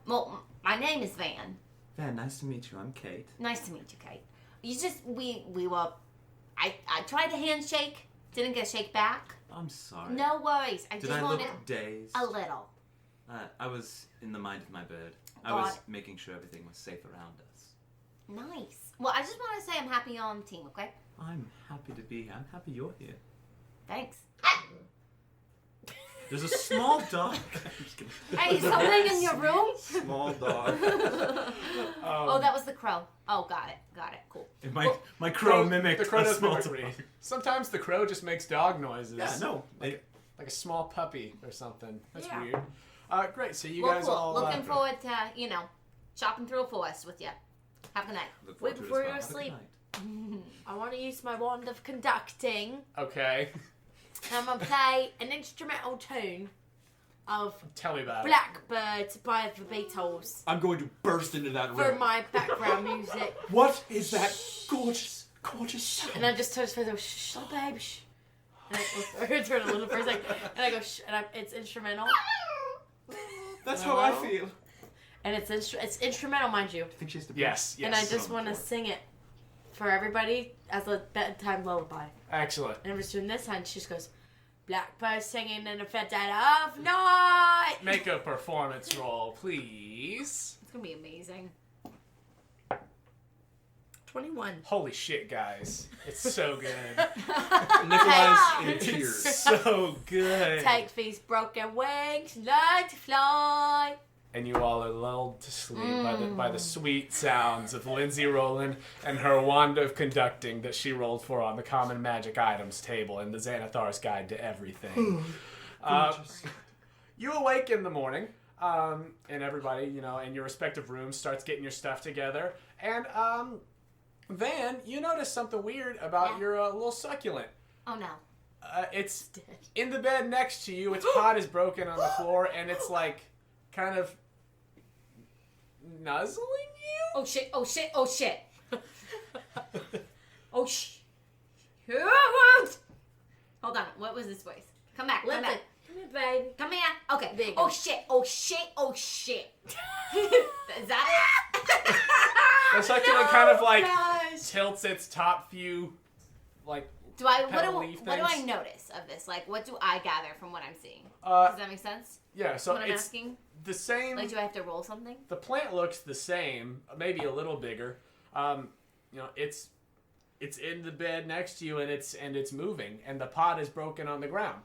well, my name is Van. Van, nice to meet you. I'm Cait. Nice to meet you, Cait. We were, I tried to handshake, didn't get a shake back. I'm sorry. No worries. Did I look dazed? A little. I was in the mind of my bird. I Got was it. making sure everything was safe around us. Nice. Well, I just want to say I'm happy you're on the team, okay? I'm happy to be here. I'm happy you're here. Thanks. There's a small dog. I'm just kidding. Hey, something in your room? Small dog. Oh, that was the crow. Oh, got it. Cool. And my crow mimicked the crow a does small mimic dog. breed. Sometimes the crow just makes dog noises. Yeah, no. Like a small puppy or something. That's Yeah. weird. Great. So you Well, guys cool. all Looking forward to, chopping through a forest with you. Have a good night. Look forward to it Before as well. you're Have a good asleep. night. I want to use my wand of conducting. Okay. And I'm going to play an instrumental tune of Tell me about it. Blackbird by the Beatles I'm going to burst into that for room. my background music. What is that gorgeous sound? And I just touch for the shh, little baby, shh. And I turn a little for a second, and I go shh, and it's instrumental. That's how I feel. And it's instrumental, mind you. I think she has to Yes. And I just want to sing it for everybody as a bedtime lullaby. Excellent. And I'm just doing this, and she just goes, Blackbird singing in the dead of night. Make a performance roll, please. It's going to be amazing. 21. Holy shit, guys. It's so good. Nikolaj's in It's tears. so good. Take these broken wings, learn to fly. And you all are lulled to sleep by the sweet sounds of Lindsay Rowland and her wand of conducting that she rolled for on the common magic items table in the Xanathar's Guide to Everything. You awake in the morning, and everybody, in your respective rooms starts getting your stuff together. And Van, you notice something weird about your little succulent. Oh, no. It's in the bed next to you. Its pot is broken on the floor, and it's like kind of nuzzling you. Oh, shit. Oh, shit. Oh, shit. Oh, Hold on. What was this voice? Come back. Come back. Come here, babe. Come here. Okay. Big. Oh, shit. Oh, shit. Oh, shit. Is that it? The succulent kind of like Guys. tilts its top few, like What do petal-leaf I things. notice of this? Like, what do I gather from what I'm seeing? Uh, Does that make sense? yeah. So What I'm it's asking? the same. Like, do I have to roll something? The plant looks the same, maybe a little bigger. It's in the bed next to you, and it's moving, and the pot is broken on the ground.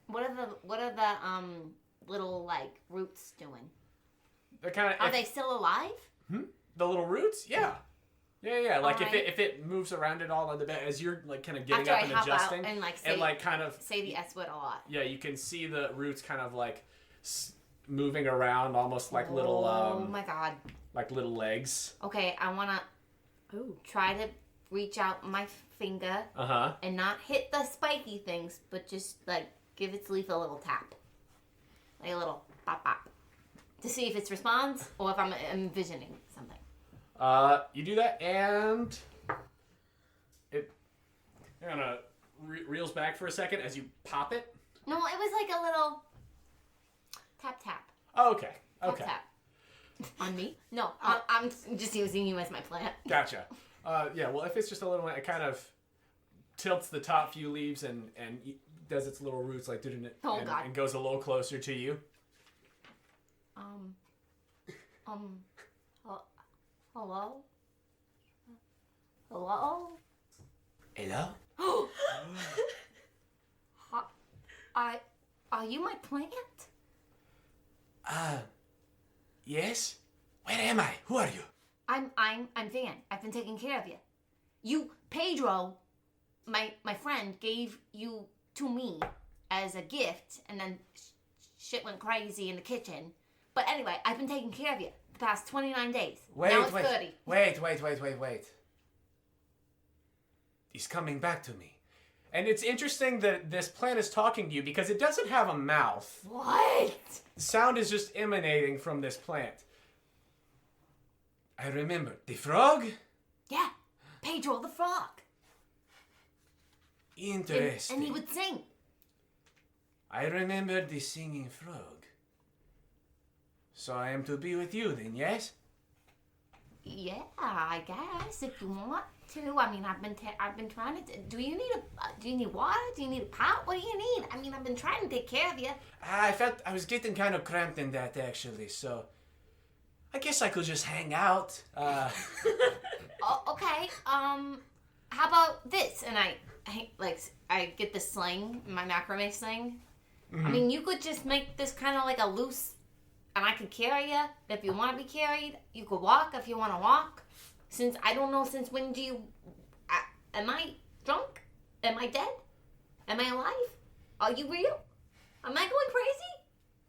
What are the little like roots doing? They're kind of Are they still alive? the little roots? Yeah. Like Alright. if it moves around at all in the bed as you're like kind of getting After up I and hop out adjusting, and, like, say- like kind of Say the S word a lot. yeah, you can see the roots kind of like moving around, almost like little Oh my god. like little legs. Okay, I wanna try to reach out my finger and not hit the spiky things, but just like give its leaf a little tap, like a little pop pop, to see if it responds or if I'm envisioning something. You do that, and it kind of reels back for a second as you pop it. No, it was like a little tap tap. Oh, okay. Tap Okay. tap. On me? No, I'm just using you as my plant. Gotcha. Yeah, well, if it's just a little, it kind of tilts the top few leaves and does its little roots like doing it Oh, God. and goes a little closer to you. Hello? Hello? Hello? Are you my plant? Yes? Where am I? Who are you? I'm Van. I've been taking care of you. Pedro, my friend, gave you to me as a gift, and then shit went crazy in the kitchen. But anyway, I've been taking care of you the past 29 days. Now it's 30. Wait. He's coming back to me. And it's interesting that this plant is talking to you because it doesn't have a mouth. What? Sound is just emanating from this plant. I remember. The frog? Yeah, Pedro the frog. Interesting. And he would sing. I remember the singing frog. So I am to be with you then, yes? Yeah, I guess if you want to. I mean, I've been trying to. Do you need water? Do you need a pot? What do you need? I mean, I've been trying to take care of you. I felt I was getting kind of cramped in that actually, so I guess I could just hang out. Oh, okay. How about this? And I get the sling, my macrame sling. Mm-hmm. I mean, you could just make this kind of like a loose, and I could carry you if you want to be carried. You could walk if you want to walk. Since I don't know, since when do you? Am I drunk? Am I dead? Am I alive? Are you real? Am I going crazy?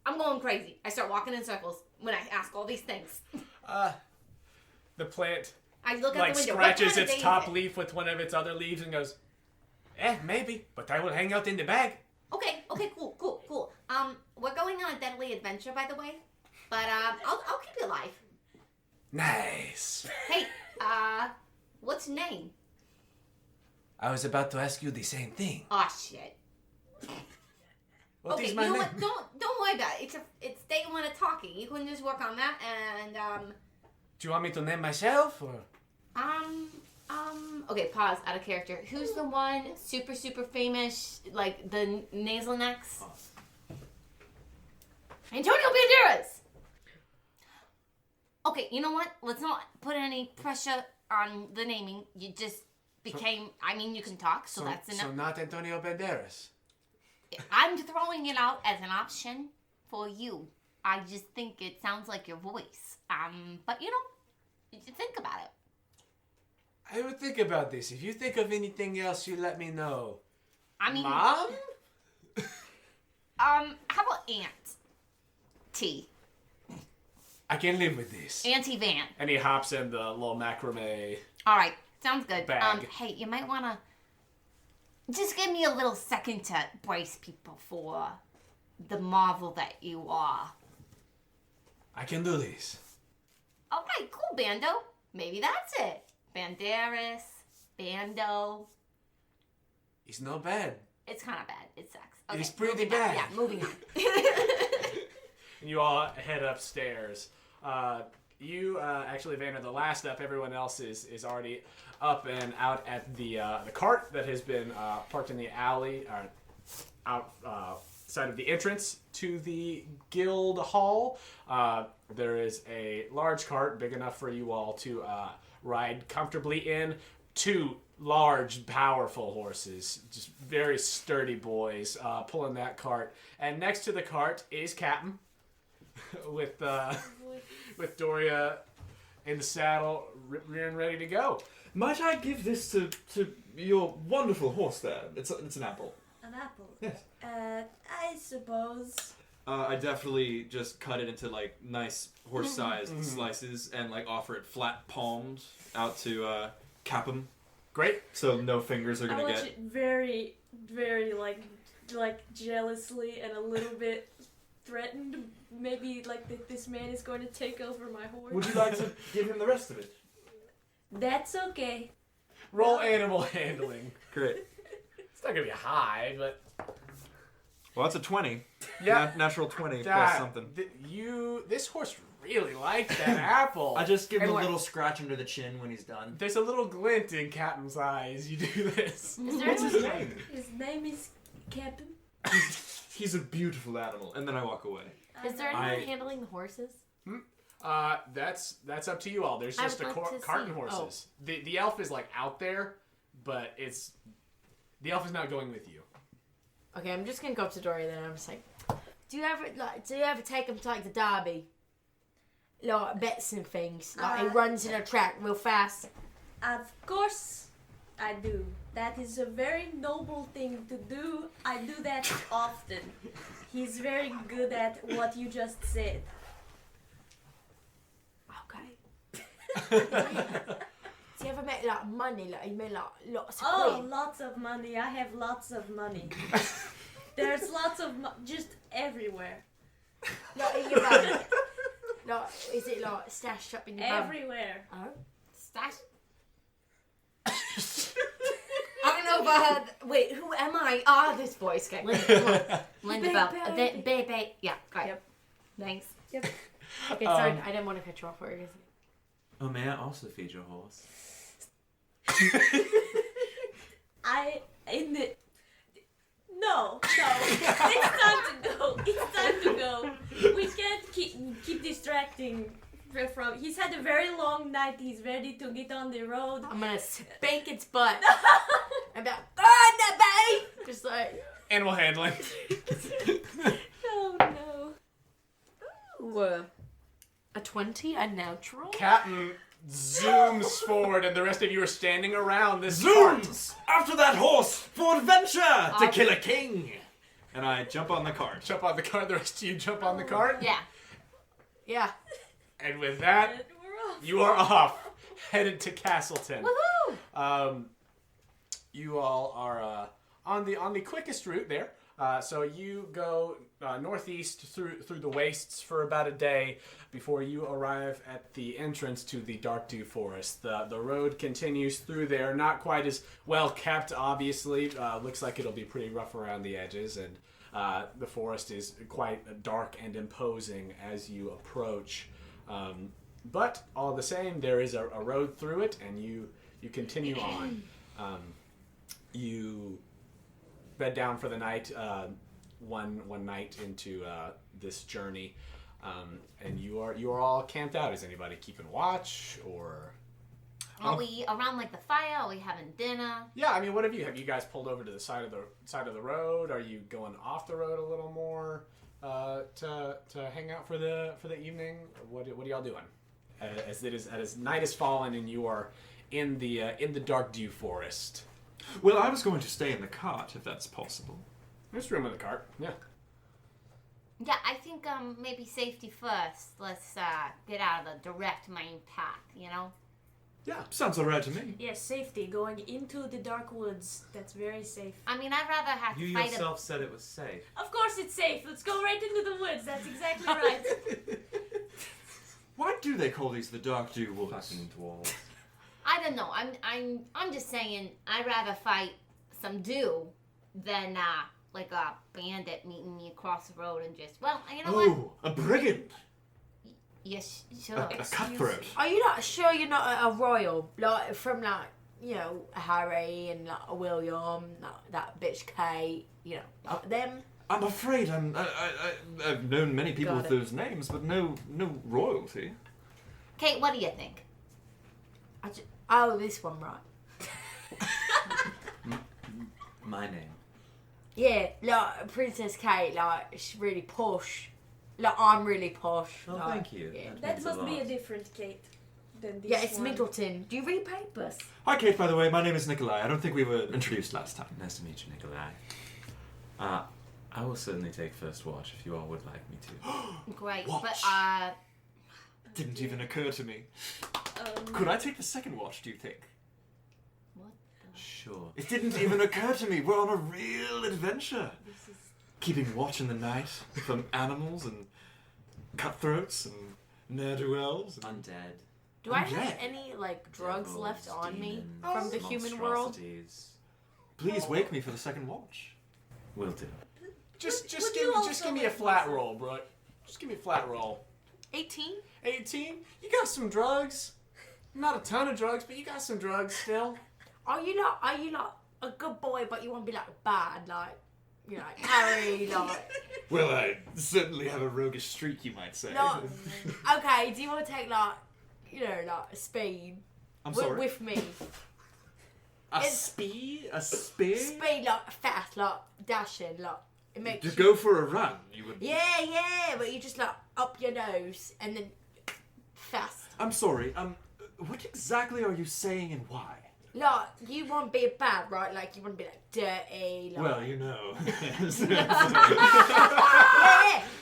I'm going crazy. I start walking in circles when I ask all these things. The plant I look like out the window. scratches What kind of its day top is it? leaf with one of its other leaves and goes, Maybe, but I will hang out in the bag. Okay, cool. We're going on a deadly adventure, by the way. But I'll keep you alive. Nice. Hey, what's your name? I was about to ask you the same thing. Oh shit. What Okay, is you my know name? what? Don't worry about it. It's day one of talking. You can just work on that and Do you want me to name myself or? Okay, pause. Out of character. Who's the one super famous, like the nasal necks? Antonio Banderas. Okay, you know what? Let's not put any pressure on the naming. You just became. I mean, you can talk, so that's enough. So not Antonio Banderas. I'm throwing it out as an option for you. I just think it sounds like your voice. But you think about it. I will think about this. If you think of anything else, you let me know. I mean, Mom? how about Aunt T? I can live with this. Auntie Van. and he hops in the little macrame. All right, sounds good. Bag. Hey, you might wanna just give me a little second to brace people for the marvel that you are. I can do this. All right, cool, Bando. Maybe that's it. Banderas, Bando. It's not bad. It's kind of bad. It sucks. Okay, It's pretty moving on. bad. Yeah, moving on. And you all head upstairs. You actually, Van, are the last up. Everyone else is already up and out at the cart that has been parked in the alley, outside of the entrance to the guild hall. There is a large cart, big enough for you all to ride comfortably in. Two large, powerful horses, just very sturdy boys, pulling that cart. And next to the cart is Captain, with Doria in the saddle, rearing ready to go. Might I give this to your wonderful horse there? It's an apple. An apple? Yes. I suppose. I definitely just cut it into like nice horse-sized slices and like offer it flat palmed out to Cap'em. Great. So no fingers are I gonna watch get. it very, very like jealously and a little bit threatened. Maybe like that this man is going to take over my horse. Would you like to give him the rest of it? That's okay. Roll animal handling. Great. It's not gonna be high, but Well, that's a 20. Yeah. Natural 20 plus that, something. This horse really liked that apple. I just give him And, a like, little scratch under the chin when he's done. There's a little glint in Captain's eyes. You do this. Is there What's his anyone- name? His name is Captain. He's a beautiful animal. And then I walk away. Is there anyone I- handling the horses? That's up to you all. There's I just would a love to cart and see- horses. The elf is like out there, but the elf is not going with you. Okay, I'm just gonna go up to Doria then. And I'm just like, do you ever take him to like the derby, like bets and things? Like he runs in a track real fast. Of course, I do. That is a very noble thing to do. I do that often. He's very good at what you just said. Okay. Do you ever make like money? Like you made like lots of Oh, quid? lots of money. I have lots of money. There's lots of just everywhere. Like in your bum? Like is it like stashed up in your bum? Everywhere. Oh. Stash. I don't know overheard. Wait, who am I? Ah, this voice. Okay. Linda, come on. Linda, Babe, babe. Yeah, right. Yep. Thanks. Yep. Okay, sorry, I didn't want to cut you off. What were you Oh, may I also feed your horse? No. It's time to go. It's time to go. We can't keep distracting from. He's had a very long night. He's ready to get on the road. I'm gonna spank its butt. I'm like, oh, no, babe! Just like Animal handling. Oh no. ooh, a 20, a natural. Captain zooms forward, and the rest of you are standing around this Zooms! After that horse for adventure to kill a king! And I jump on the cart. Jump on the cart. The rest of you jump on the cart. Yeah. Yeah. And with that, you are off, headed to Castleton. Woohoo! You all are on the quickest route there. So you go northeast through the wastes for about a day before you arrive at the entrance to the Dark Dew Forest. The road continues through there, not quite as well kept, obviously. Looks like it'll be pretty rough around the edges, and the forest is quite dark and imposing as you approach. But all the same, there is a road through it, and you continue on. You bed down for the night, one night into this journey, and you are all camped out. Is anybody keeping watch, or Are we around like the fire? Are we having dinner? Yeah, I mean, what have you? Have you guys pulled over to the side of the road? Are you going off the road a little more to hang out for the evening? What are y'all doing? As night has fallen and you are in the Dark Dew Forest. Well, I was going to stay in the cart, if that's possible. There's room in the cart. Yeah. Yeah, I think maybe safety first. Let's get out of the direct main path, you know? Yeah, sounds alright to me. Yes, safety. Going into the dark woods. That's very safe. I mean, I'd rather have You to fight yourself said it was safe. Of course it's safe. Let's go right into the woods. That's exactly right. Why do they call these the Dark Dew Woods? Fucking dwarves. I don't know. I'm just saying I'd rather fight some dew than like a bandit meeting me across the road and just you know what? Oh, a brigand! Yes, sure. A cutthroat. Are you not sure you're not a royal? Like, from, like, you know, Harry and, like, a William, like, that bitch Cait, you know, like them? I'm afraid I've known many people with those names, but no royalty. Cait, what do you think? This one, right. My name. Yeah, like, Princess Cait, like, she's really posh. Like, I'm really posh. Oh, like, thank you. Yeah, That must be a different Cait than this yeah, it's one. Middleton. Do you read papers? Hi, Cait, by the way. My name is Nikolaj. I don't think we were introduced last time. Nice to meet you, Nikolaj. I will certainly take first watch if you all would like me to. Great, Watch. but Didn't even occur to me. Could I take the second watch, do you think? what? Sure. It didn't even occur to me. We're on a real adventure. Keeping watch in the night from animals and cutthroats and ne'er-do-wells. And Undead. Do I I'm have dead. any, like, drugs devils, left on me demons, from the human world? monstrosities. please wake me for the second watch. Will do. Just Would give you me also a like flat muscle? roll, bro. Just give me a flat roll. 18? 18. You got some drugs. Not a ton of drugs, but you got some drugs still. Are you not a good boy, but you want to be, like, bad, like, you know, like, Harry, like... Well, I certainly have a roguish streak, you might say. No. Okay, do you want to take, like, you know, like, a speed I'm sorry. with me? A speed? A spear? Speed, like, fast, like, dashing, like, it makes To you... go for a run, you would... Yeah, but you just, like, up your nose, and then fast. I'm sorry, what exactly are you saying and why? Like, you want to be bad, right? Like, you want to be, like, dirty, like... Well, you know. yeah, If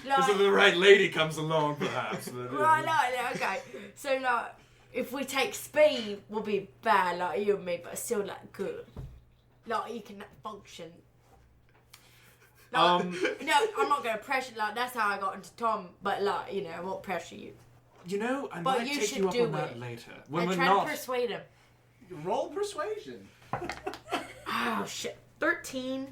like... the right lady comes along, perhaps. But, Right, like, okay. So, like, if we take speed, we'll be bad, like, you and me, but still, like, good. Like, you can function. Like, no, I'm not going to pressure, like, that's how I got into Tom, but, like, you know, I won't pressure you. You know, I But might you take should you up do on that it. later. When And we're try not... to persuade him. Roll persuasion. Oh, shit. 13.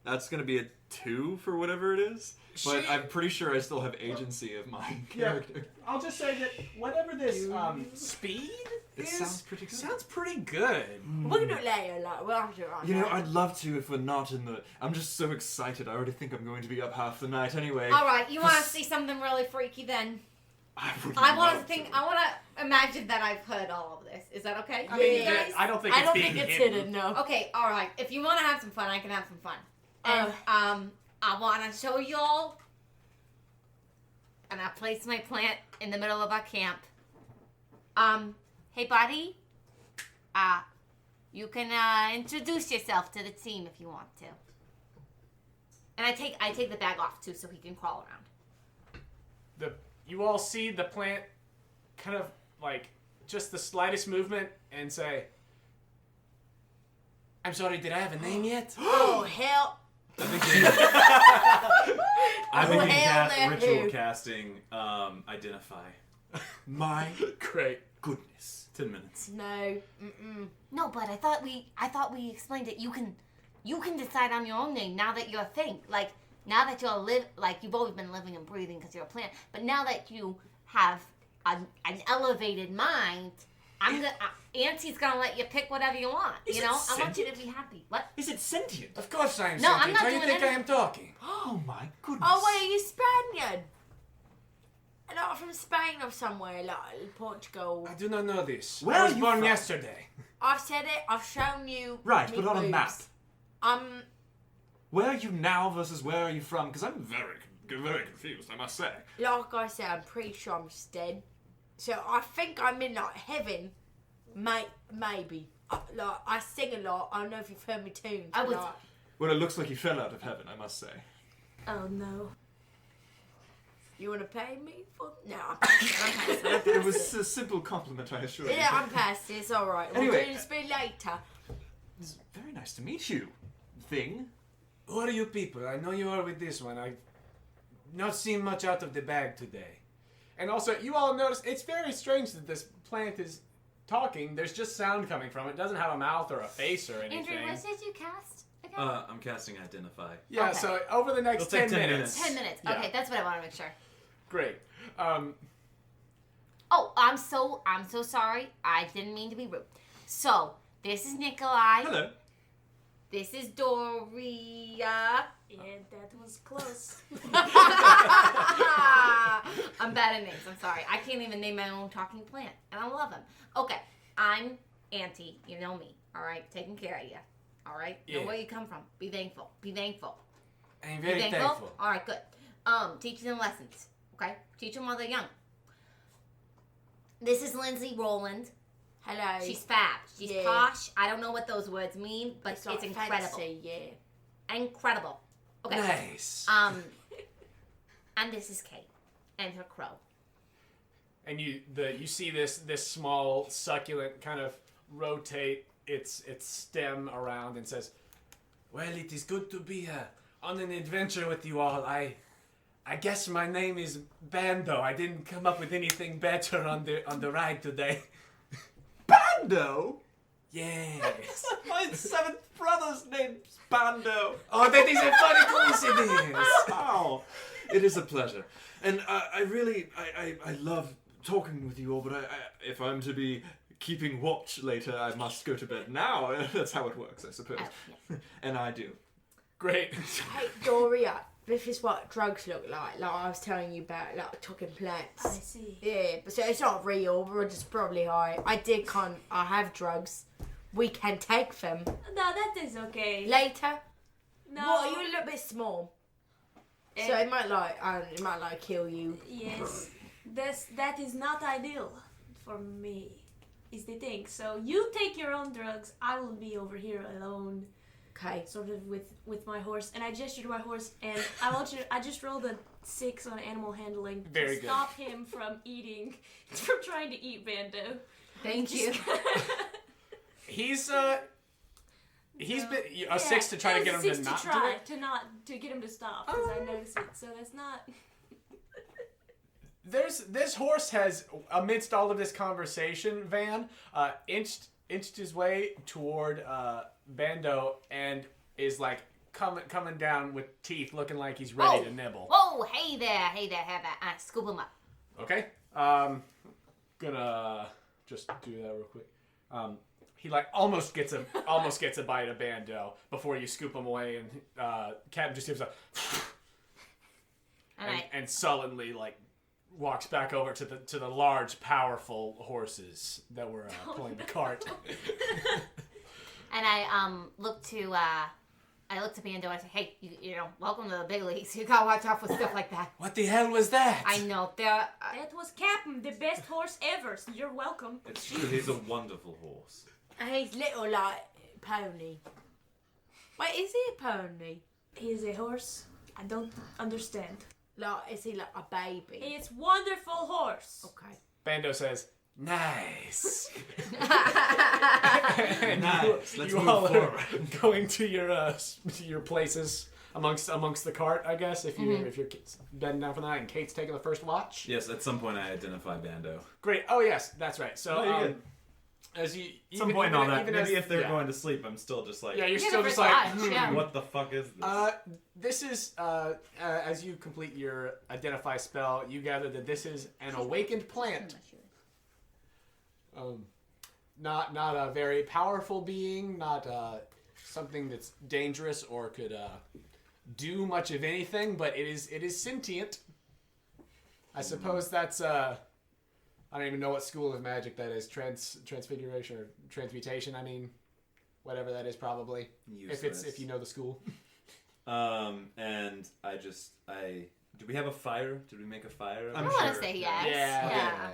That's gonna be a 2 for whatever it is. But I'm pretty sure I still have agency of my character. I'll just say that whatever this speed It is, sounds pretty good. Sounds pretty good. We're gonna do it later. Like, we'll have to do it right You know, now. I'd love to if we're not in the... I'm just so excited. I already think I'm going to be up half the night anyway. All right, you want to see something really freaky then? I want to imagine that I've heard all of this. Is that okay? I mean, I don't think it's being hidden. No. Okay, all right. If you want to have some fun, I can have some fun. And I want to show y'all. And I place my plant in the middle of our camp. Hey, buddy. You can introduce yourself to the team if you want to. And I take the bag off too, so he can crawl around. You all see the plant kind of like just the slightest movement and say, I'm sorry, did I have a name yet? Oh, hell. I'm hell no. ritual casting identify. My great goodness. 10 minutes. No. No, but I thought we explained it. You can decide on your own name now that you're a thing. Like, now that you've always been living and breathing because you're a plant. But now that you have an elevated mind, Auntie's gonna let you pick whatever you want. I want you to be happy. What? Is it sentient? Of course I am No, sentient. I'm not How do you doing think I am talking? Oh my goodness. Oh, wait, are you Spaniard? Not from Spain or somewhere, like Portugal. I do not know this. Where I was are you born from? yesterday. I've said it, I've shown you. Right, me but on a boobs. map. Where are you now versus where are you from? Because I'm very confused, I must say. Like I said, I'm pretty sure I'm just dead. So I think I'm in like heaven. Maybe. I sing a lot. I don't know if you've heard me tunes. Well, it looks like you fell out of heaven, I must say. Oh no. You want to pay me for? No, I'm past It was a simple compliment, I assure you. Yeah, I'm past it. It's all right. We'll Anyway, do this bit later. It's very nice to meet you, thing. Who are you people? I know you are with this one. I've not seen much out of the bag today. And also, you all notice it's very strange that this plant is talking. There's just sound coming from it. It doesn't have a mouth or a face or anything. Andrew, what did you cast again? I'm casting Identify. Yeah, Okay. so over the next It'll take 10 10 minutes. 10 minutes. Yeah. Okay, that's what I want to make sure. Great. Oh, I'm so sorry. I didn't mean to be rude. So, this is Nikolaj. Hello. This is Doria. And that was close. I'm bad at names. I'm sorry. I can't even name my own talking plant, and I love them. Okay, I'm Auntie. You know me. All right, taking care of you. All right, know Yeah. where you come from. Be thankful. Be thankful. I'm Be very thankful. All right, good. Teach them lessons. Okay, teach them while they're young. This is Lindsay Rowland. Hello. She's fab. She's Yeah. posh. I don't know what those words mean, but it's like incredible. fancy, yeah. Incredible. Okay. Nice. And this is Cait and her crow. And you see this small succulent kind of rotate its stem around and says, Well, it is good to be on an adventure with you all. I guess my name is Bando. I didn't come up with anything better on the ride today. Bando? Yes. My 7th brother's name's Bando. Oh, that is a funny coincidence. Wow. It is a pleasure. And I really love talking with you all, but if I'm to be keeping watch later, I must go to bed now. That's how it works, I suppose. Oh, And I do. great. Hey, Doria, this is what drugs look like. Like I was telling you about, like talking plants. I see. Yeah, but so it's not real. We're just probably high. I have drugs. We can take them No, that is okay. later. No. Well, you're a little bit small, so it might kill you. Yes. That is not ideal for me, is the thing. So you take your own drugs. I will be over here alone, Okay. sort of with my horse. And I gesture to my horse, and I just rolled a 6 on animal handling Very to good. stop him from trying to eat Bando. Thank you. He's been a 6 to try to get him to not do it. To get him to stop, because I noticed it. So that's not. This horse has, amidst all of this conversation, Van, inched inched his way toward Bando and is like coming down with teeth, looking like he's ready to nibble. Whoa, hey there, have that. Scoop him up. Okay. Gonna just do that real quick. He like almost gets a bite of Bando before you scoop him away, and Captain just gives a and sullenly like walks back over to the large, powerful horses that were pulling the cart. And I look to Bando and I say, hey, you know, welcome to the big leagues. You gotta watch out for stuff like that. What the hell was that? I know, That was Captain, the best horse ever, so you're welcome. It's true, he's a wonderful horse. And he's little like pony. Wait, is he a pony? He is a horse. I don't understand. Like, is he like a baby? He is wonderful horse. Okay. Bando says, nice. Nice. Let's you move all forward. are going to your places amongst the cart, I guess, if you're bedding down for the night, and Cait's taking the first watch. Yes, at some point I identify Bando. Great. Oh yes, that's right. So No, you're good. as you At some point on that, maybe if they're going to sleep, I'm still just like, yeah, you're You're still the just first like, watch, yeah. what the fuck is this? this is as you complete your identify spell, you gather that this is an awakened plant. Not a very powerful being, not something that's dangerous or could do much of anything, but it is sentient. I suppose that's I don't even know what school of magic that is. Transfiguration or transmutation. I mean, whatever that is, probably. Useless. If you know the school. And did we have a fire? Did we make a fire? I want to say yes. Yeah.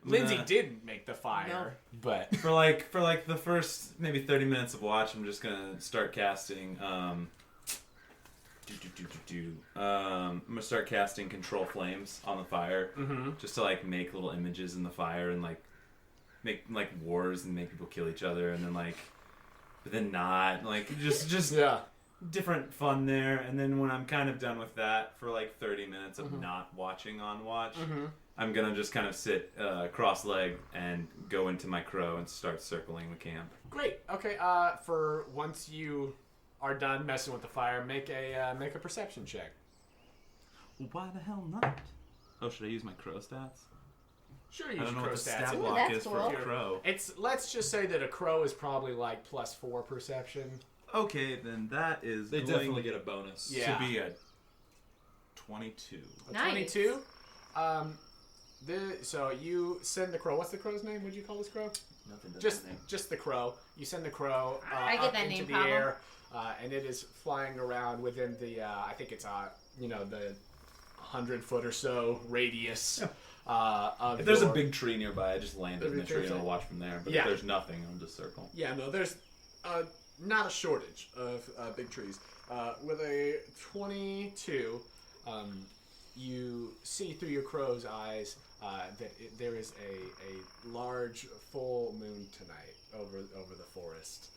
Lindsay didn't make the fire, No. but for like the first maybe 30 minutes of watch, I'm just gonna start casting. I'm gonna start casting control flames on the fire, just to like make little images in the fire and like make like wars and make people kill each other, and then like, but then not like just yeah. different fun there. And then when I'm kind of done with that for like 30 minutes of not watching on watch. I'm gonna just kind of sit cross-legged and go into my crow and start circling the camp. Great. Okay. For once you are done messing with the fire, make a perception check. Why the hell not? Oh, should I use my crow stats? Sure, I use don't know crow what the stats. stat block is for a crow. Let's just say that a crow is probably like +4 perception. Okay, then that is They going definitely get a bonus. Yeah. to be a 22. A Nice. 22. So you send the crow. What's the crow's name? Would you call this crow? Nothing does Just that name. just the crow. You send the crow I get up that into name the problem. air, and it is flying around within the I think it's the 100-foot or so radius of. If there's a your- big tree nearby, I just land it in the tree and I'll Okay. watch from there. But Yeah. if there's nothing, I'll just circle. Yeah, no, there's not a shortage of big trees. With a 22, you see through your crow's eyes that there is a large full moon tonight over the forest.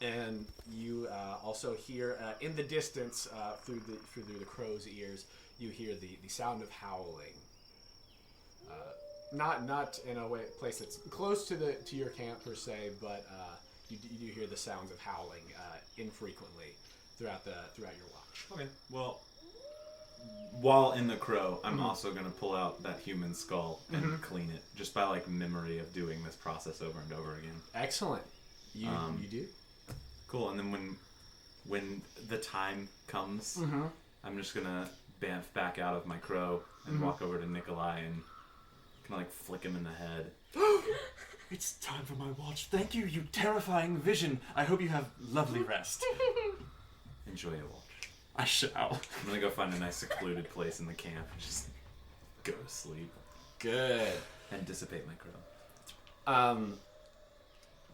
And you also hear in the distance through the crow's ears, you hear the sound of howling. Not in a place that's close to your camp per se, but you do hear the sounds of howling infrequently throughout your watch. Okay. Well, while in the crow, I'm also going to pull out that human skull and clean it, just by like memory of doing this process over and over again. Excellent. You do? Cool. And then when the time comes, I'm just going to bamf back out of my crow and walk over to Nikolaj and kind of like flick him in the head. It's time for my watch. Thank you, you terrifying vision. I hope you have lovely rest. Enjoy your watch. I shall. I'm going to go find a nice secluded place in the camp and just go to sleep Good. and dissipate my crow.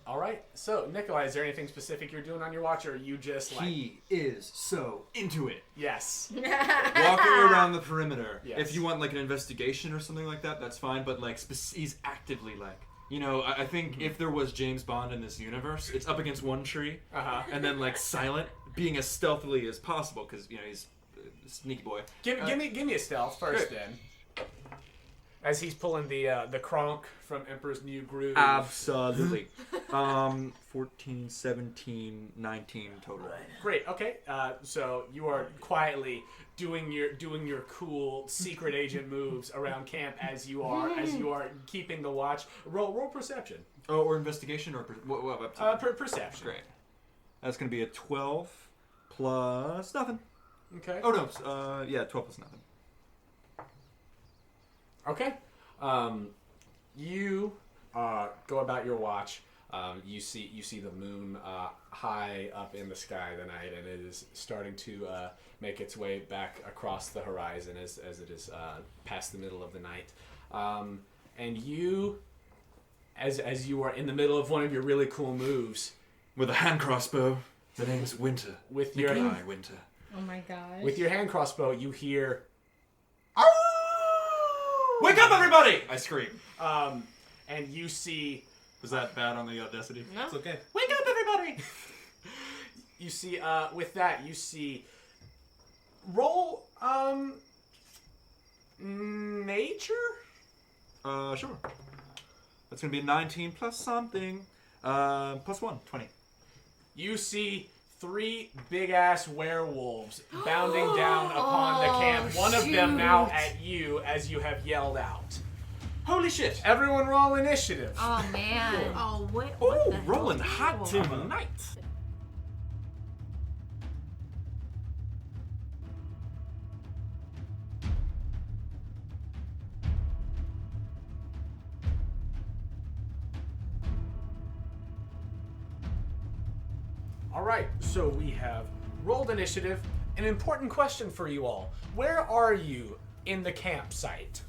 All right. So, Nikolaj, is there anything specific you're doing on your watch, or are you just like... He is so into it. Yes. Walking around the perimeter. Yes. If you want like an investigation or something like that, that's fine. But like, he's actively like, I think if there was James Bond in this universe, it's up against one tree, and then like silent, being as stealthily as possible, because he's a sneaky boy. Give me a stealth first, Good. then. As he's pulling the cronk from Emperor's New Groove. Absolutely. 14, 17, 19 total. Great. Okay. So you are quietly doing your cool secret agent moves around camp as you are keeping the watch. Roll perception. Oh, or investigation, or what up to? Perception. Great. That's going to be a 12 plus nothing. Okay. Oh no. 12 plus nothing. Okay. You go about your watch. You see the moon high up in the sky tonight, and it is starting to make its way back across the horizon as it is past the middle of the night. And you, as you are in the middle of one of your really cool moves, with a hand crossbow. The name is Winther. With your Nikolaj Winther. Oh my god. With your hand crossbow, you hear. Wake up, everybody! I scream. And you see. Was that bad on the audacity? No. It's okay. Wake up, everybody! You see, with that, you see. Roll, nature? Sure. That's gonna be 19 plus something. Plus 1, 20. You see 3 big-ass werewolves bounding down upon the camp. One of them now at you as you have yelled out. Holy shit! Everyone roll initiative. Oh, man. Oh, wait. Oh, rolling hot tonight. All right, so we have rolled initiative. An important question for you all. Where are you in the campsite?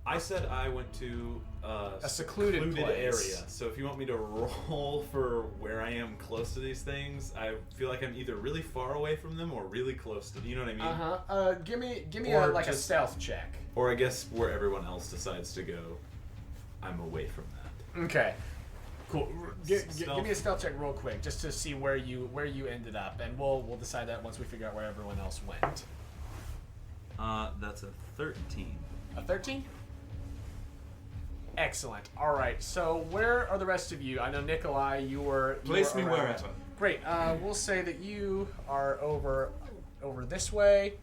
I said I went to a secluded place. area. So if you want me to roll for where I am close to these things, I feel like I'm either really far away from them or really close to. You know what I mean? Give me Or a just- stealth check. Or I guess where everyone else decides to go, I'm away from that. Okay. Cool. Give me a stealth check real quick, just to see where you ended up, and we'll decide that once we figure out where everyone else went. That's a 13. A 13? Excellent. All right. So where are the rest of you? I know Nikolaj, you were. Place me around. wherever. Great. We'll say that you are over this way,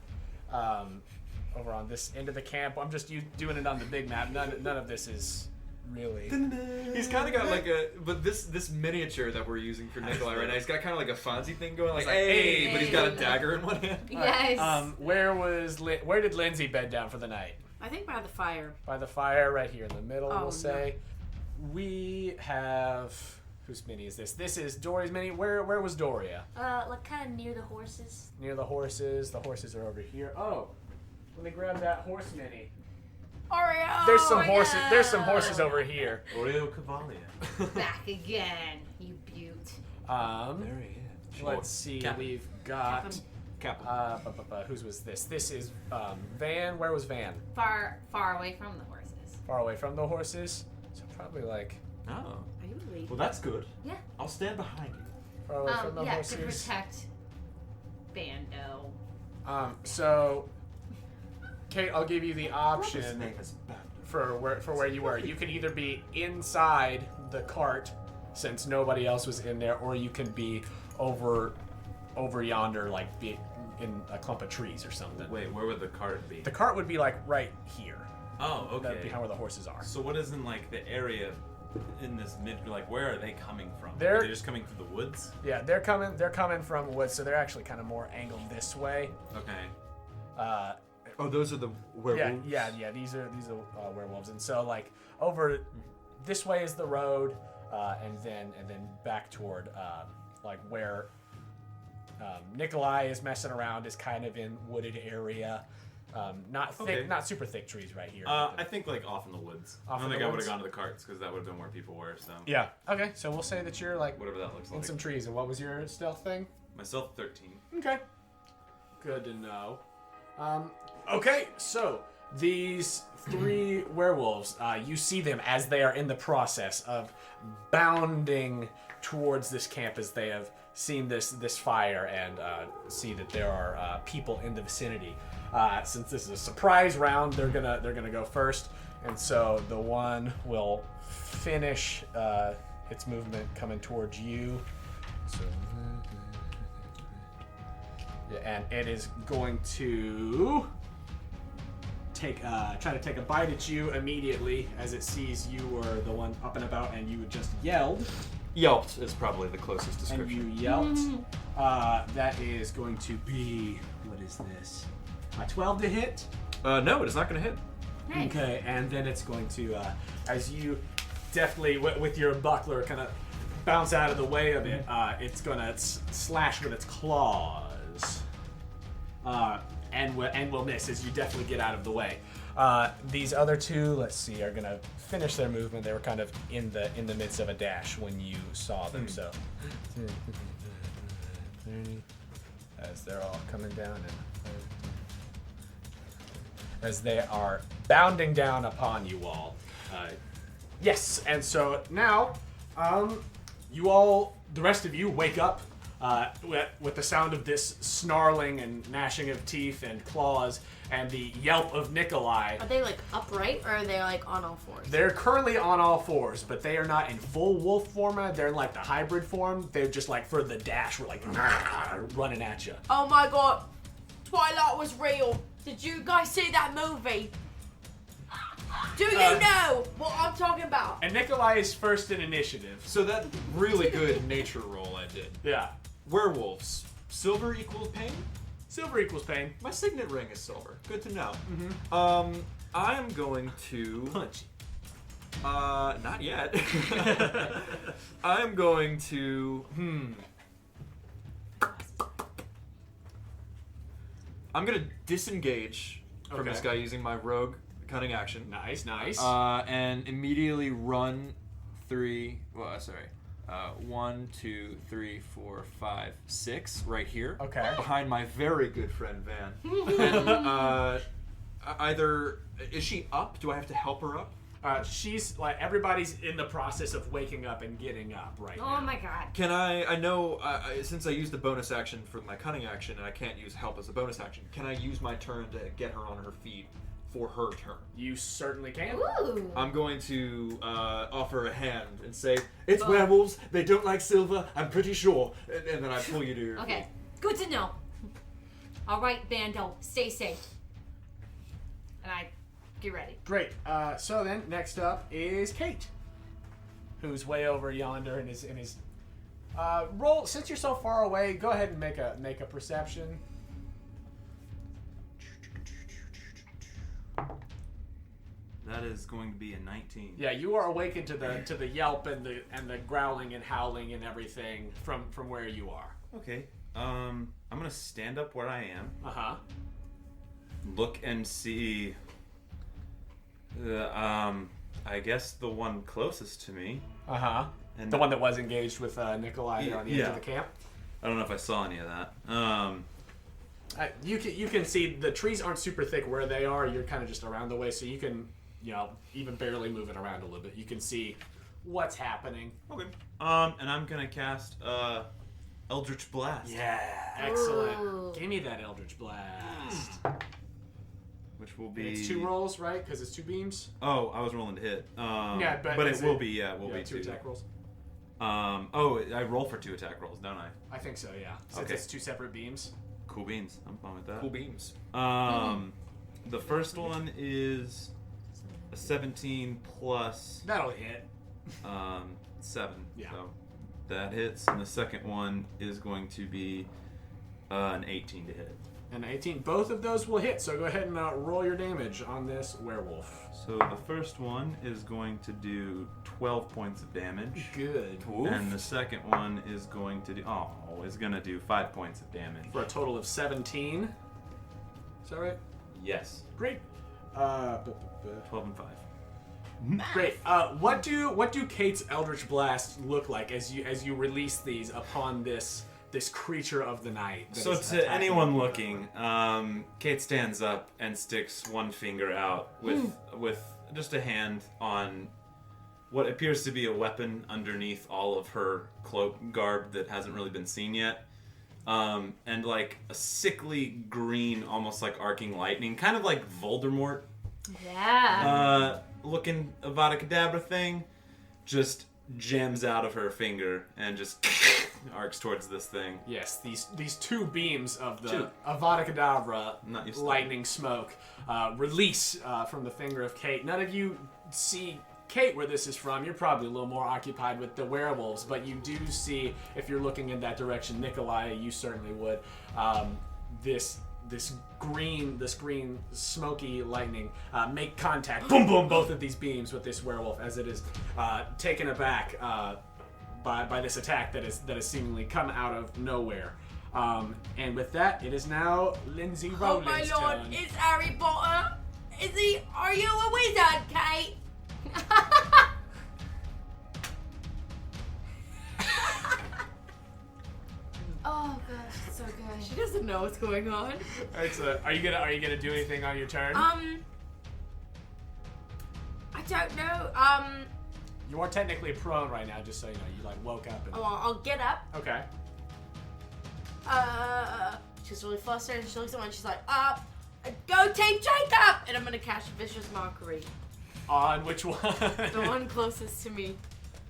over on this end of the camp. I'm just doing it on the big map. None of this is really. He's kind of got like but this miniature that we're using for Nikolaj right now, he's got kind of like a Fonzie thing going, like, hey, but he's got a dagger in one hand. Yes. Where did Lindsay bed down for the night? I think by the fire. By the fire, right here in the middle, Oh, we'll say. No. We have... Whose mini is this? This is Doria's mini. Where was Doria? Like kind of near the horses. Near the horses. The horses are over here. Oh, let me grab that horse mini. Oreo! There's some horses over here. Oreo Cavalier. Back again, you beaut. Very good. Let's see. Captain. We've got... Captain. Whose was this? This is Van. Where was Van? Far away from the horses. Far away from the horses. So probably like... Oh. Are you leaving? Well, that's good. Yeah. I'll stand behind you. Far away from the yeah, horses. to protect Bando. So, Cait, I'll give you the His option name is Bando. for where you were. You can either be inside the cart, since nobody else was in there, or you can be over yonder, like be in a clump of trees or something. Wait, where would the cart be? The cart would be like right here. Oh, okay. That'd be how where the horses are. So what is in like the area in this like where are they coming from? They're- Are they just coming through the woods? Yeah, they're coming from woods, so they're actually kind of more angled this way. Okay. Oh, those are the werewolves? Yeah. These are werewolves, and so like over this way is the road, and then back toward like where Nikolaj is messing around is kind of in wooded area. Not thick, Okay. not super thick trees right here. I think like off in the woods. Off I don't in think the I would woods? have gone to the carts because that would have been where people were. So Yeah. Okay. So we'll say that you're like whatever that looks in like. some trees. And what was your stealth thing? Myself 13. Okay. Good to know. Okay. So these 3 werewolves, you see them as they are in the process of bounding towards this camp as they have seen this fire and see that there are people in the vicinity. Since this is a surprise round, they're gonna go first, and so the one will finish its movement coming towards you. So, yeah, and it is going to try to take a bite at you immediately as it sees you were the one up and about, and you just yelled. Yelped is probably the closest description. And you yelped. That is going to be, what is this? A 12 to hit? No, it is not going to hit. Nice. Okay, and then it's going to, as you deftly, with your buckler, kind of bounce out of the way of it, it's going to slash with its claws. And will miss as you definitely get out of the way. These other two, let's see, are going to finish their movement. They were kind of in the midst of a dash when you saw them, so. As they're all coming down and as they are bounding down upon you all. Yes, and so now, you all, the rest of you, wake up with the sound of this snarling and gnashing of teeth and claws and the yelp of Nikolaj. Are they like upright or are they like on all fours? They're currently on all fours, but they are not in full wolf form. They're in like the hybrid form. They're just like for the dash, we're like running at you. Oh my god, Twilight was real. Did you guys see that movie? Do you know what I'm talking about? And Nikolaj is first in initiative. So that really good nature roll I did. Yeah. Werewolves. Silver equals pain? Silver equals pain. My signet ring is silver. Good to know. I am going to... Punch. Not yet. I am going to... I'm going to disengage from this guy using my rogue cunning action. Nice, nice. And immediately run 1, 2, 3, 4, 5, 6 right here. Okay. Behind my very good friend Van. And either is she up? Do I have to help her up? She's like everybody's in the process of waking up and getting up right now. Oh my god. Can I know, since I used the bonus action for my cunning action and I can't use help as a bonus action, can I use my turn to get her on her feet for her turn? You certainly can. Ooh. I'm going to offer a hand and say, it's werewolves, they don't like silver, I'm pretty sure. And then I pull you to your Okay, good to know. All right, Bando, stay safe. And I get ready. Great. So then, next up is Cait, who's way over yonder in his roll. Since you're so far away, go ahead and make a perception. That is going to be a 19. Yeah, you are awakened to the yelp and the growling and howling and everything from where you are. Okay. I'm gonna stand up where I am. Look and see. I guess the one closest to me. And the one that was engaged with Nikolaj on the edge of the camp. I don't know if I saw any of that. You can see the trees aren't super thick where they are. You're kind of just around the way, so you can, even barely move it around a little bit. You can see what's happening. Okay. And I'm gonna cast Eldritch Blast. Yeah, excellent. Ooh. Give me that Eldritch Blast. Which will be. And it's 2 rolls, right? Because it's 2 beams. Oh, I was rolling to hit. Yeah, but it will be. Yeah, it will be 2 attack rolls. I roll for 2 attack rolls, don't I? I think so. Yeah. Since it's 2 separate beams. Cool beans. I'm fine with that. Cool beams. The first one is a 17 plus. That'll hit. 7. Yeah. So that hits, and the second one is going to be an 18 to hit. And 18. Both of those will hit. So go ahead and roll your damage on this werewolf. So the first one is going to do 12 points of damage. Good. And the second one is going to do 5 points of damage. For a total of 17. Is that right? Yes. Great. 12 and 5. Great. What do Cait's Eldritch Blast look like as you release these upon this creature of the night? So to anyone looking, Cait stands up and sticks one finger out with just a hand on what appears to be a weapon underneath all of her cloak garb that hasn't really been seen yet. And like a sickly green, almost like arcing lightning, kind of like Voldemort. Yeah. Looking Avada Kedavra thing, just jams out of her finger and just arcs towards this thing. Yes, these two beams of the Avada Kedavra lightning smoke release from the finger of Cait. None of you see Cait where this is from. You're probably a little more occupied with the werewolves, but you do see, if you're looking in that direction, Nikolaj, you certainly would. This green smoky lightning make contact, boom, boom, both of these beams with this werewolf as it is taken aback by this attack that has seemingly come out of nowhere. And with that, it is now Lindsay Rowland's Oh my lord, turn. it's Harry Potter. Are you a wizard, Cait? Oh gosh, it's so good. She doesn't know what's going on. Alright, so are you gonna do anything on your turn? I don't know. You are technically prone right now, just so you know. You like woke up and. Oh, I'll get up. Okay. She's really flustered and she looks at me and she's like, go Team Jacob! And I'm gonna cast Vicious Mockery. On which one? The one closest to me.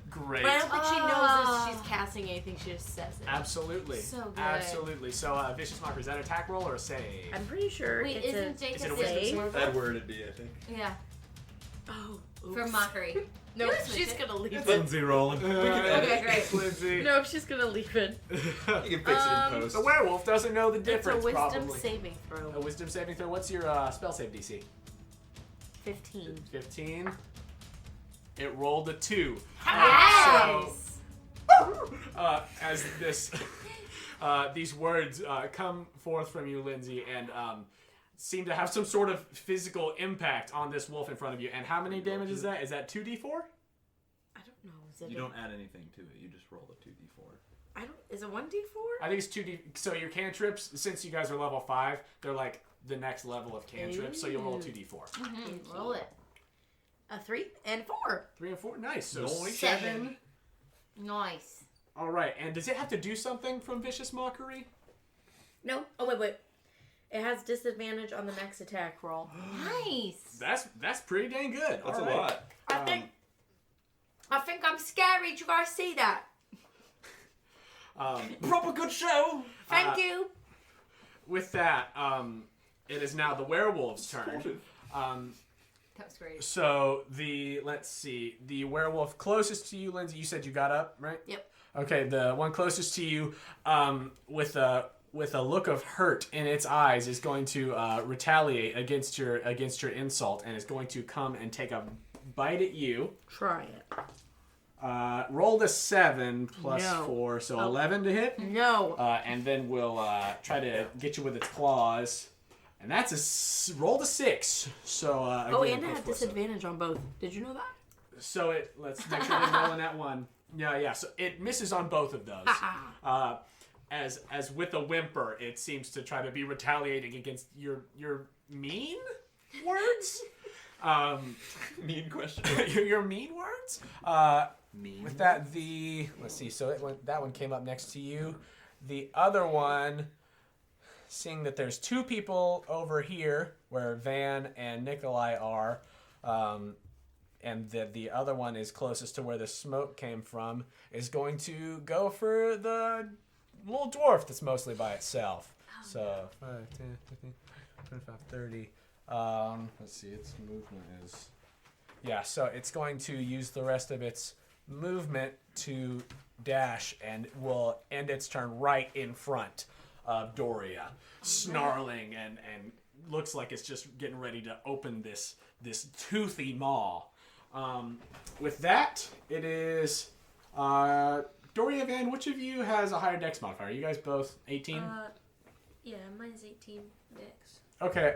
Great. But I don't think she knows if she's casting anything, she just says it. Absolutely. So good. Absolutely. So, Vicious Mockery, is that an attack roll or a save? I'm pretty sure Wait, it's isn't a, Jacob Is it a wisdom save? save? That word would be, I think. Yeah. Oh, For mockery. No, You switch she's it. gonna leave it. Lindsay Rowland. Okay, great. Lindsay. No, she's gonna leave it. You can fix it in post. The werewolf doesn't know the It's a difference, wisdom probably. saving throw. A wisdom saving throw. What's your spell save DC? 15. 15. It rolled a 2. Yes! So, as this, these words come forth from you, Lindsay, and seem to have some sort of physical impact on this wolf in front of you. And how many damage is that? Is that 2d4? I don't know. Is it You don't add anything to it. You just roll a 2d4. Is it 1d4? I think it's 2d. So your cantrips, since you guys are level 5, they're like the next level of cantrips. So you'll roll 2d4. Mm-hmm. Roll it. A 3 and 4. 3 and 4. Nice. So Nice. 7. Nice. All right. And does it have to do something from Vicious Mockery? No. Oh, wait. It has disadvantage on the next attack roll. Nice. That's pretty dang good. That's All a right. lot. I think I'm scary. Did you guys see that? Proper good show. Thank you. With that, it is now the werewolf's turn. That was great. So let's see, the werewolf closest to you, Lindsay. You said you got up, right? Yep. Okay, the one closest to you, with a look of hurt in its eyes, is going to retaliate against your insult, and is going to come and take a bite at you. Try it. Rolled a 7 plus No. 4, so 11 to hit. No. And then we'll try to get you with its claws. And that's rolled a 6. So Oh, again, and it had plus- disadvantage on both. Did you know that? So let's make sure we're rolling that one. Yeah. So it misses on both of those. As with a whimper, it seems to try to be retaliating against your mean words. Mean question. your mean words. Mean. With that, let's see. So that one came up next to you. The other one, seeing that there's 2 people over here where Van and Nikolaj are, and that the other one is closest to where the smoke came from, is going to go for the little dwarf that's mostly by itself. So 5, 10, 15, 25, 30. Let's see. Its movement is. Yeah, so it's going to use the rest of its movement to dash, and will end its turn right in front of Doria, snarling and looks like it's just getting ready to open this toothy maw. With that, it is Doria, Van. Which of you has a higher dex modifier? You guys both 18? Yeah, mine's 18 dex. Okay.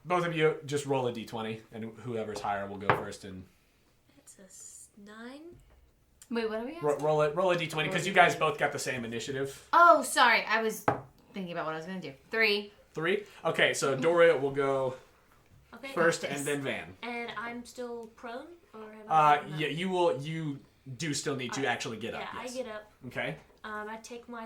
Both of you just roll a d20, and whoever's higher will go first. And It's a 9. Wait, what are we asking? roll a d20 because you guys both got the same initiative. Oh, sorry. I was thinking about what I was going to do. 3. 3. Okay, so Doria will go Okay. first, and then Van. And I'm still prone? Or have I gotten up? Yeah, you do still need to actually get up. Yeah, Yes. I get up. Okay. I take my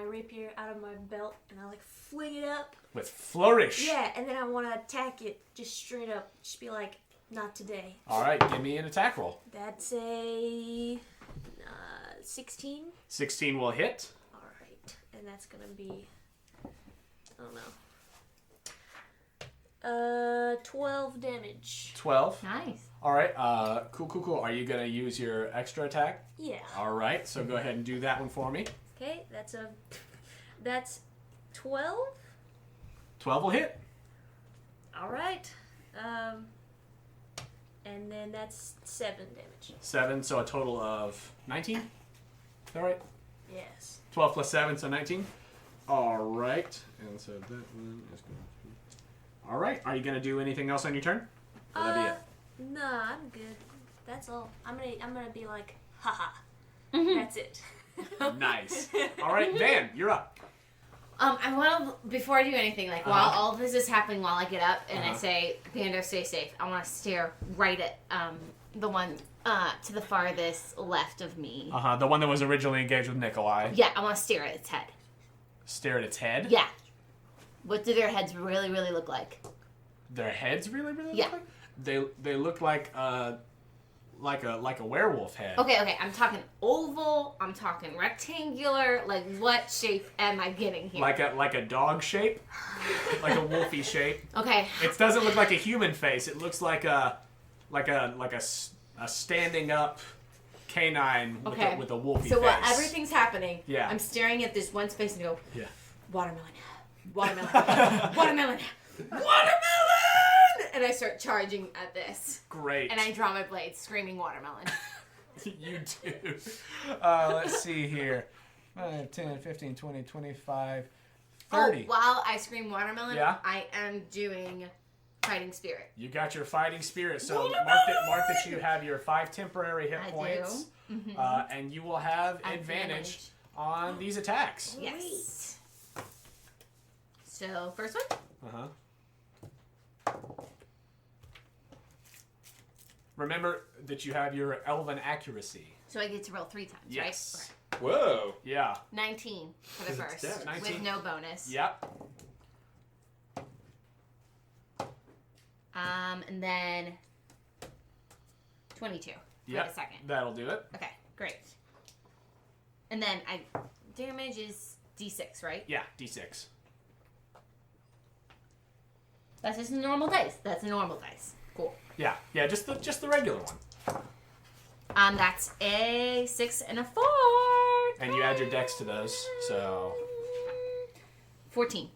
rapier out of my belt and I like fling it up. With flourish. Yeah, and then I want to attack it just straight up. Just be like, not today. All right, give me an attack roll. That's a 16. 16 will hit. All right, and that's gonna be, I don't know. 12 damage. 12. Nice. All right. Cool. Are you gonna use your extra attack? Yeah. All right. So go ahead and do that one for me. Okay, that's 12. 12 will hit. All right. And then that's 7 damage. 7, so a total of 19. Is that right? Yes. 12 plus 7, so 19. All right. And so that one is going to be... All right. Are you going to do anything else on your turn? Or will that be it? Nah, I'm good. That's all. I'm gonna be like, haha. That's it. Nice. All right, Van, you're up. I want to, before I do anything, like while all of this is happening, while I get up and I say, Bando, stay safe, I want to stare right at the one to the farthest left of me. The one that was originally engaged with Nikolaj. Yeah, I want to stare at its head. Stare at its head? Yeah. What do their heads really, really look like? Their heads really look Yeah. like? They look like a werewolf head. Okay, I'm talking oval, I'm talking rectangular, like what shape am I getting here? Like a dog shape? Like a wolfy shape? Okay. It doesn't look like a human face. It looks like a standing up canine with a wolfy face. So while everything's happening, Yeah. I'm staring at this one space and go, Yeah. watermelon, watermelon. And I start charging at this. Great. And I draw my blade, screaming watermelon. You do. Let's see here. 5, 10, 15, 20, 25, 30. Oh, while I scream watermelon, Yeah. I am doing fighting spirit. You got your fighting spirit. So mark that you have your 5 temporary hit points. Mm-hmm. And you will have advantage on these attacks. Yes. So, first one? Uh-huh. Remember that you have your elven accuracy. So I get to roll 3 times, Yes. right? Whoa. Yeah. 19 for the first, 19. with no bonus. Yep. And then 22 for Yep. the second. That'll do it. Okay, great. And then damage is D6, right? Yeah, D6. That's just a normal dice. That's a normal dice. Cool. Yeah, just the regular one. That's a 6 and a 4. And you add your dex to those, so 14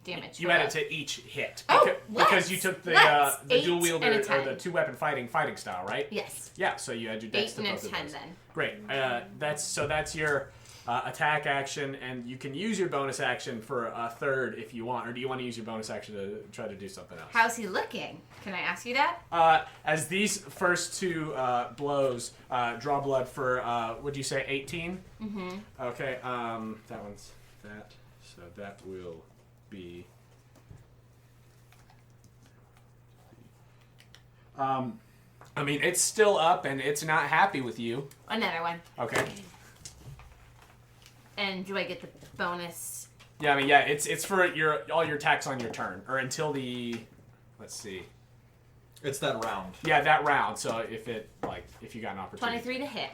damage. you add it to each hit. Oh, because you took the dual wielder or the 2-weapon fighting style, right? Yes. Yeah, so you add your dex 8 to and a both of 10 those. then. Great. That's your attack action, and you can use your bonus action for a third if you want, or do you want to use your bonus action to try to do something else? How's he looking? Can I ask you that? As these first 2 blows draw blood for, would you say 18? Mm-hmm. Okay, that one's that, so that will be... I mean, it's still up, and it's not happy with you. Another one. Okay. And do I get the bonus? Yeah, I mean, yeah, it's for all your attacks on your turn, or until the... Let's see. It's that round. Yeah, that round. So if you got an opportunity, 23 to hit.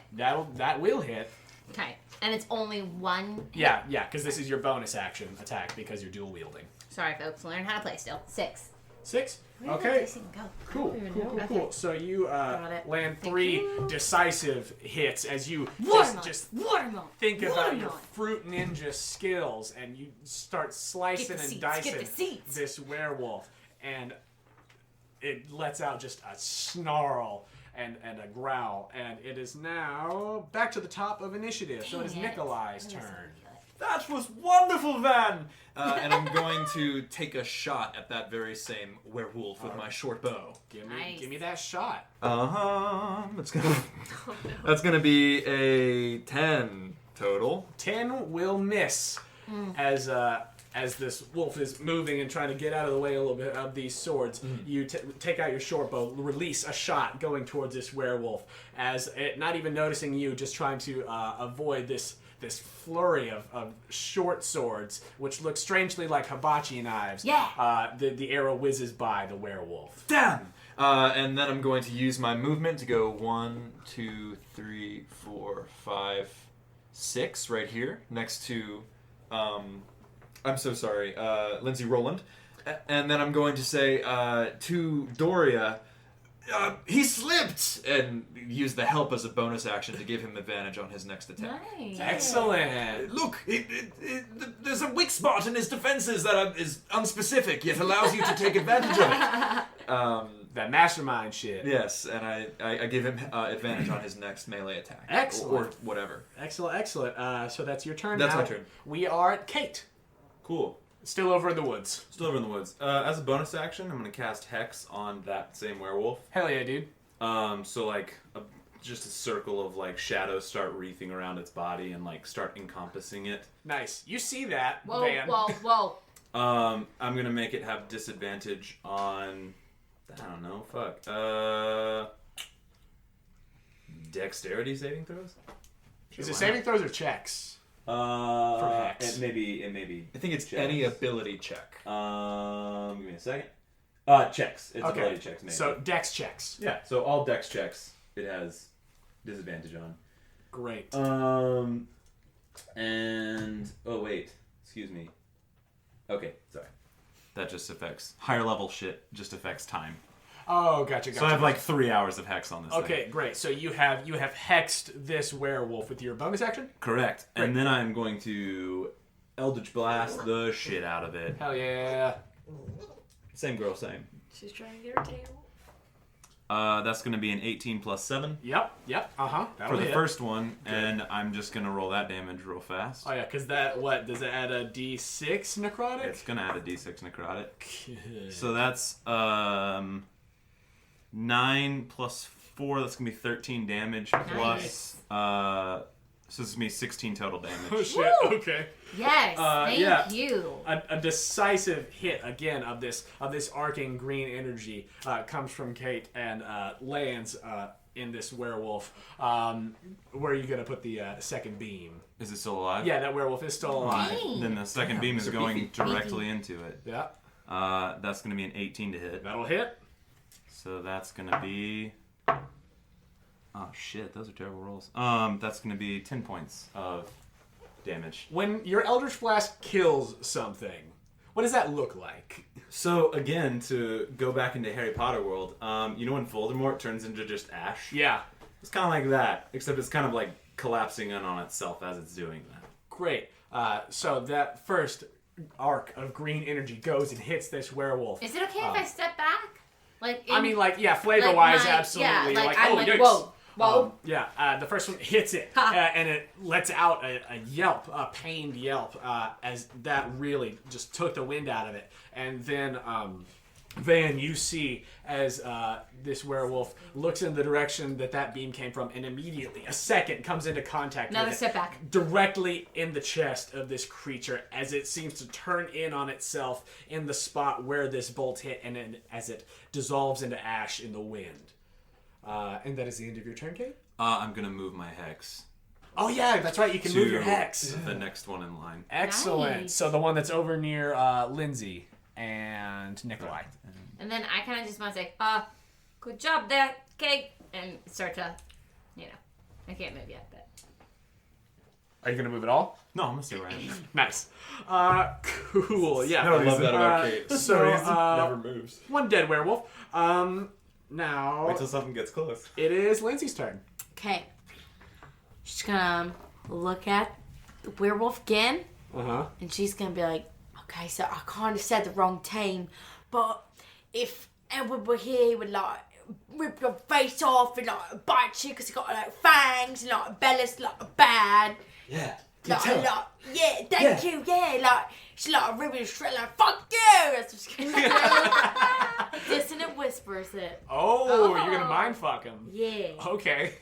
that will hit. Okay, and it's only 1. Yeah, because this is your bonus action attack because you're dual wielding. Sorry, folks. Learn how to play still. 6. 6. Where did Okay. this even go? Cool. Okay. So you Got it. land Thank 3 you. decisive hits as you just Watermelon. think about your Watermelon. fruit ninja skills, and you start slicing Get the and seeds, dicing get the seeds. this werewolf, and it lets out just a snarl and a growl, and it is now back to the top of initiative. So it is Dang it. Nikolaj's I turn. was gonna do it. That was wonderful, Van! And I'm going to take a shot at that very same werewolf with my short bow. Give Nice. me that shot. It's gonna. That's gonna be a 10 total. 10 will miss as as this wolf is moving and trying to get out of the way a little bit of these swords, you take out your short bow, release a shot going towards this werewolf, as it not even noticing you, just trying to avoid this flurry of short swords, which look strangely like hibachi knives. Yeah. The arrow whizzes by the werewolf. Damn! And then I'm going to use my movement to go 1, 2, 3, 4, 5, 6 right here next to, I'm so sorry, Lindsay Rowland. And then I'm going to say to Doria, he slipped! And use the help as a bonus action to give him advantage on his next attack. Nice. Excellent. Look, there's a weak spot in his defenses that is unspecific, yet allows you to take advantage of it. That mastermind shit. Yes, and I give him advantage on his next melee attack. Excellent. Or whatever. Excellent. So that's your turn. That's now. my turn. We are at Cait. Cool. Still over in the woods. Still over in the woods. As a bonus action, I'm going to cast Hex on that same werewolf. Hell yeah, dude. So like just a circle of like shadows start wreathing around its body and like start encompassing it. Nice. You see that, Whoa, Van. whoa. I'm going to make it have disadvantage on, I don't know, dexterity saving throws? Is it saving throws or checks? For Hex. It may be. I think it's checks. any ability check. Give me a second. Checks. It's Okay. ability checks, maybe. So dex checks. Yeah, so all dex checks it has disadvantage on. Great. And oh wait, excuse me. Okay, sorry. That just affects higher level shit. Just affects time. Oh, gotcha. So I have like 3 hours of hex on this thing. Okay, great. So you have hexed this werewolf with your bonus action? Correct. Great. And then I'm going to Eldritch Blast the shit out of it. Hell yeah. Same girl, same. She's trying to get her tail. That's going to be an 18 plus 7. Yep. Uh-huh. For the first one, and I'm just going to roll that damage real fast. Oh yeah, because that, what, does it add a d6 necrotic? It's going to add a d6 necrotic. So that's 9 plus 4, that's going to be 13 damage plus... so this is going to be 16 total damage. Oh shit, Woo! okay. Yes, thank you. A decisive hit again of this arcing green energy comes from Cait and lands in this werewolf. Where are you gonna put the second beam? Is it still alive? Yeah, that werewolf is still alive. Dang. Then the second beam is So going beefy. directly into it. Yeah, That's going to be an 18 to hit. that'll hit. So that's going to be... Oh shit, those are terrible rolls. That's going to be 10 points of damage. When your Eldritch Blast kills something, what does that look like? So again, to go back into Harry Potter world, you know when Voldemort turns into just ash? Yeah. It's kind of like that, except it's kind of like collapsing in on itself as it's doing that. Great. So that first arc of green energy goes and hits this werewolf. Is it okay if I step back? Like, I mean, like, yeah, flavor-wise, absolutely. Yeah, like, I'm oh, like, yikes. whoa. Whoa. Yeah, the first one hits it, and it lets out a yelp, a pained yelp, as that really just took the wind out of it. And then, Van, you see as this werewolf looks in the direction that beam came from, and immediately, a second, comes into contact Another with it, step back. directly in the chest of this creature, as it seems to turn in on itself in the spot where this bolt hit, and then as it dissolves into ash in the wind. And that is the end of your turn, Cait? I'm going to move my hex. Oh yeah, that's right, you can move your hex. The next one in line. Excellent. Nice. So the one that's over near Lindsay and Nikolaj. And then I kind of just want to say, good job there, Cait, and start to, I can't move yet, but. Are you going to move it all? No, I'm going to stay where I am. Nice. Cool, yeah. I love that about Cait. So, never moves. one dead werewolf. Now, Wait till something gets close. it is Lindsay's turn. Okay. She's gonna look at the werewolf again, Uh-huh. and she's gonna be like, okay, so I kind of said the wrong team, but if Edward were here, he would like rip your face off and like bite you because he got like fangs and like Bella's like bad. Yeah. Like, yeah, thank you, yeah, like, she's like ripping straight, like, fuck you! That's what she's gonna do. Dissonant whispers it. Oh, you're going to mind fuck him. Yeah. Okay.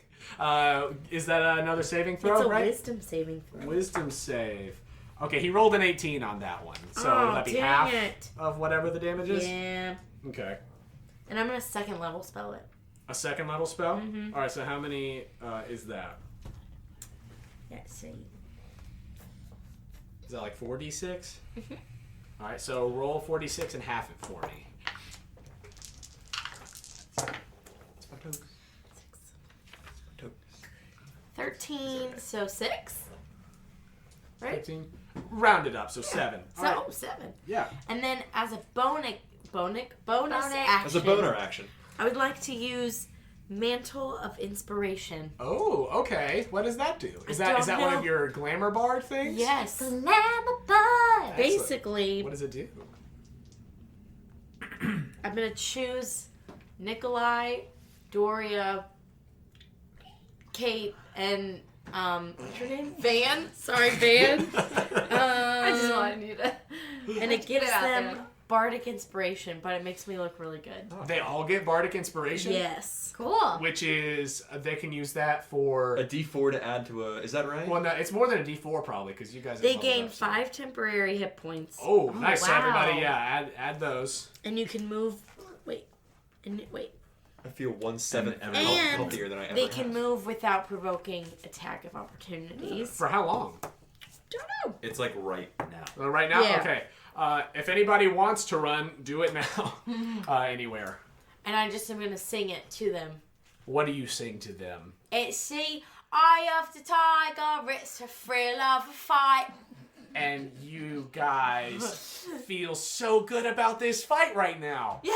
Is that another saving throw, It's a right? wisdom saving throw. Wisdom save. Okay, he rolled an 18 on that one. So Oh, will that be dang half it. of whatever the damage is? Yeah. Okay. And I'm gonna second level spell it. A second level spell? All right, so how many is that? Let's see. Is that like 4d6? All right, so roll 4d6 and half it for me. 13, so 6. Right? 15. Round it up, so 7. So, All right. 7. Yeah. And then as a bonus action, As a boner action. I would like to use Mantle of Inspiration. Oh, okay. What does that do? Is I that don't one know. of your glamour bard things? Yes. Glamour Bard. Basically, What does it do? I'm going to choose Nikolaj, Doria, Cait, and what's your name? Van. Sorry, Van. I just wanted you to. And it gives it out them there. bardic inspiration, but it makes me look really good. They all get bardic inspiration? Yes. Cool. Which is, they can use that for... A D4 to add to a. Is that right? Well, no, it's more than a D4 probably, because you guys have They leveled gain up, so- 5 temporary hit points. Oh, nice. So wow. everybody, yeah, add those. And you can move. Wait. I feel 1/7 And healthier than I ever they can have. move without provoking attack of opportunities. For how long? Don't know. It's like right now. Right now? Yeah. Okay. If anybody wants to run, do it now. Anywhere. And I just am going to sing it to them. What do you sing to them? It's the eye of the tiger, it's the thrill of a fight. And you guys feel so good about this fight right now. Yeah!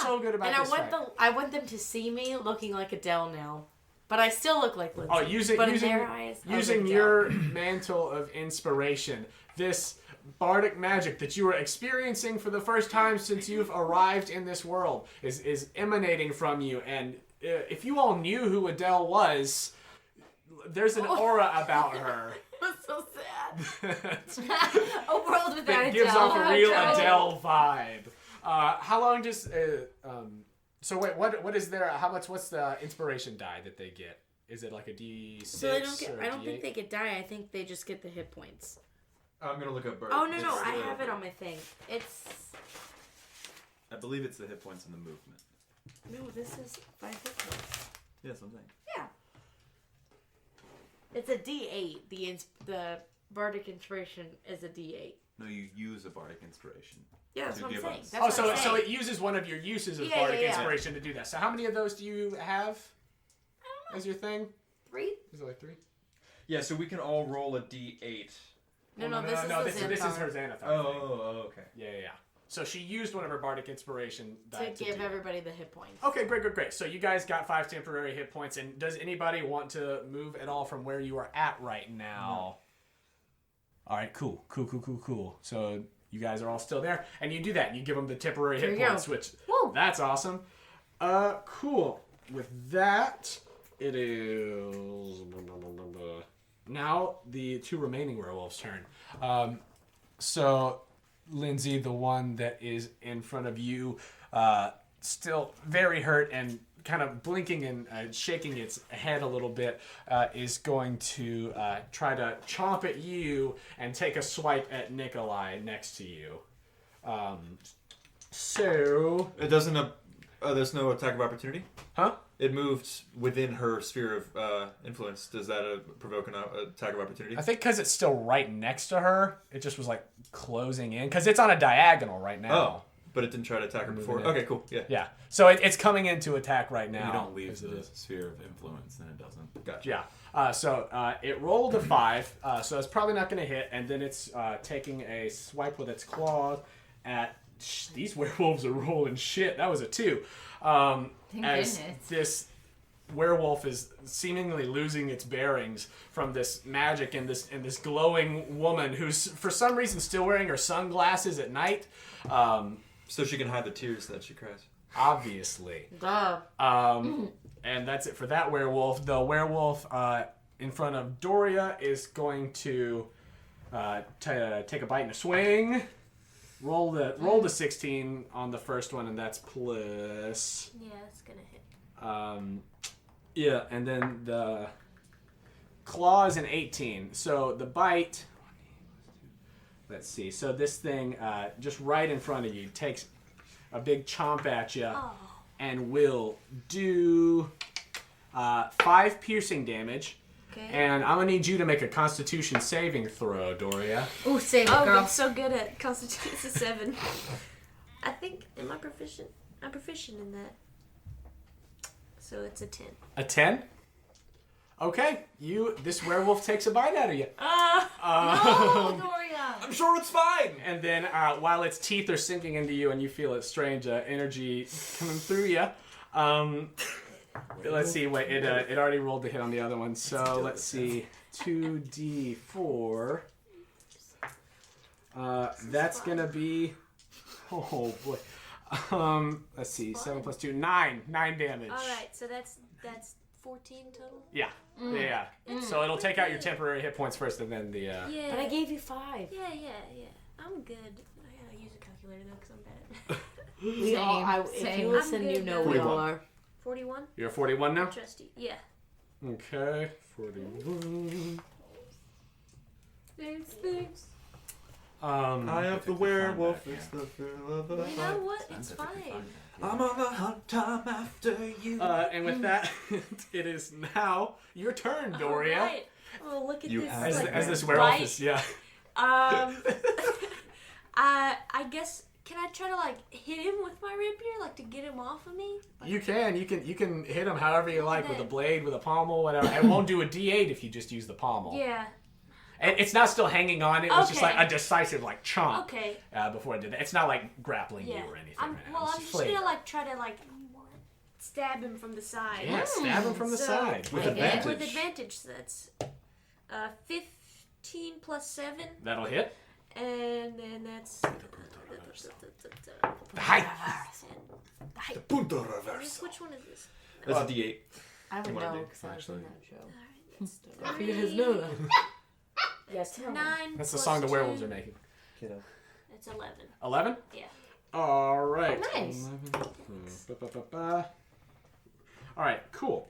So good about and this fight. I want them to see me looking like Adele now. But I still look like Lindsay. Oh, using but in their eyes, I look using like your Adele. mantle of inspiration, this bardic magic that you are experiencing for the first time since you've arrived in this world is emanating from you. And if you all knew who Adele was, there's an aura about her. That's so sad. A world without That Adele. gives off a real Adele. Adele vibe. How long does so wait, what is there? What's the inspiration die that they get? Is it like a D6? So they don't get. or I don't D8? think they get die. I think they just get the hit points. I'm gonna look up bird. Oh no, I have it on my thing. It's I believe it's the hit points and the movement. no. This is 5 hit points. Yeah, that's what I'm saying. Yeah. It's a D8. The bardic inspiration is a D8. No, you use a bardic inspiration. Yeah, that's to what I'm give saying. us- That's Oh, what I'm so saying. it uses one of your uses of Yeah, bardic yeah, yeah. inspiration to do that. So how many of those do you have as your thing? 3? Is it like 3? Yeah, so we can all roll a D8. No, this is the this is Xanathar. her Xanathar. Oh, okay. Yeah. So she used one of her bardic inspiration die To give do everybody the hit points. that. Okay, great. So you guys got 5 temporary hit points, and does anybody want to move at all from where you are at right now? All right, cool. So you guys are all still there, and you do that, and you give them the temporary hit There you go. points, which Woo. that's awesome. Cool. With that, it is now the 2 remaining werewolves' turn. So Lindsay, the one that is in front of you, still very hurt and kind of blinking and shaking its head a little bit, is going to try to chomp at you and take a swipe at Nikolaj next to you. So... It doesn't. There's no attack of opportunity? Huh? It moved within her sphere of influence. Does that provoke an attack of opportunity? I think because it's still right next to her, it just was like closing in. Because it's on a diagonal right now. Oh, but it didn't try to attack her before. in. Okay, cool. Yeah. Yeah. So it's coming into attack right now. You don't leave as it the is. sphere of influence, then it doesn't. Gotcha. Yeah. So it rolled a 5, so it's probably not going to hit, and then it's taking a swipe with its claw at... These werewolves are rolling shit. That was a 2. As goodness. this werewolf is seemingly losing its bearings from this magic and this glowing woman who's for some reason still wearing her sunglasses at night. So she can hide the tears that she cries. Obviously. Duh. And that's it for that werewolf. The werewolf in front of Doria is going to take a bite and a swing. Roll the 16 on the first one, and that's plus. Yeah, it's gonna hit. Yeah, and then the claw is an 18. So the bite. let's see. So this thing, just right in front of you, takes a big chomp at you, and will do 5 piercing damage. Okay. And I'm gonna need you to make a Constitution saving throw, Doria. Ooh, save it, Oh, girl. I'm so good at Constitution 7. I think, am I proficient? I'm proficient in that. So it's a 10. A 10? Okay, this werewolf takes a bite out of you. No, Doria. I'm sure it's fine. And then while its teeth are sinking into you and you feel its strange energy coming through you, let's see. Wait, it already rolled the hit on the other one. So let's see. 2d4. That's gonna be. Oh boy. Let's see. 7 plus 2, 9. 9 damage. All right, so that's 14 total. Yeah. Yeah. So it'll take out your temporary hit points first, and then the. Yeah. But I gave you 5. Yeah. I'm good. I gotta use a calculator though, because I'm bad. We all, if same. you listen, I'm you good know now. we all are. 41. You're 41 now. Trusty. Yeah. Okay. 41. Thanks. I have the werewolf. It's the thrill of a You know fight. what? It's fine. I'm on the hunt time after you. And with that, it is now your turn, Doria. All right. Oh, look at You this. have like, As this werewolf bite. is, yeah. I guess, can I try to like hit him with my rapier, like to get him off of me? Like, You can hit him however you like, with a blade, with a pommel, whatever. It won't do a D8 if you just use the pommel. Yeah. And it's not still hanging on. It was just Okay. like a decisive like chomp. Okay. Before it did that. It's not like grappling Yeah. you or anything. I'm right now. It's just flavor. gonna like try to like stab him from the side. Yeah, stab him from the So- side with Okay. advantage. With advantage, so that's 15 plus 7, That'll hit. and then that's The height. The punto reverso. which one is this? That's a D8. I would You wanna know do, because I was actually? in that show. Alright, that's If you guys know that. Yes, 9. That's the plus song the 2, werewolves are making. That's 11. 11? Yeah. All right. Nice. All right, cool.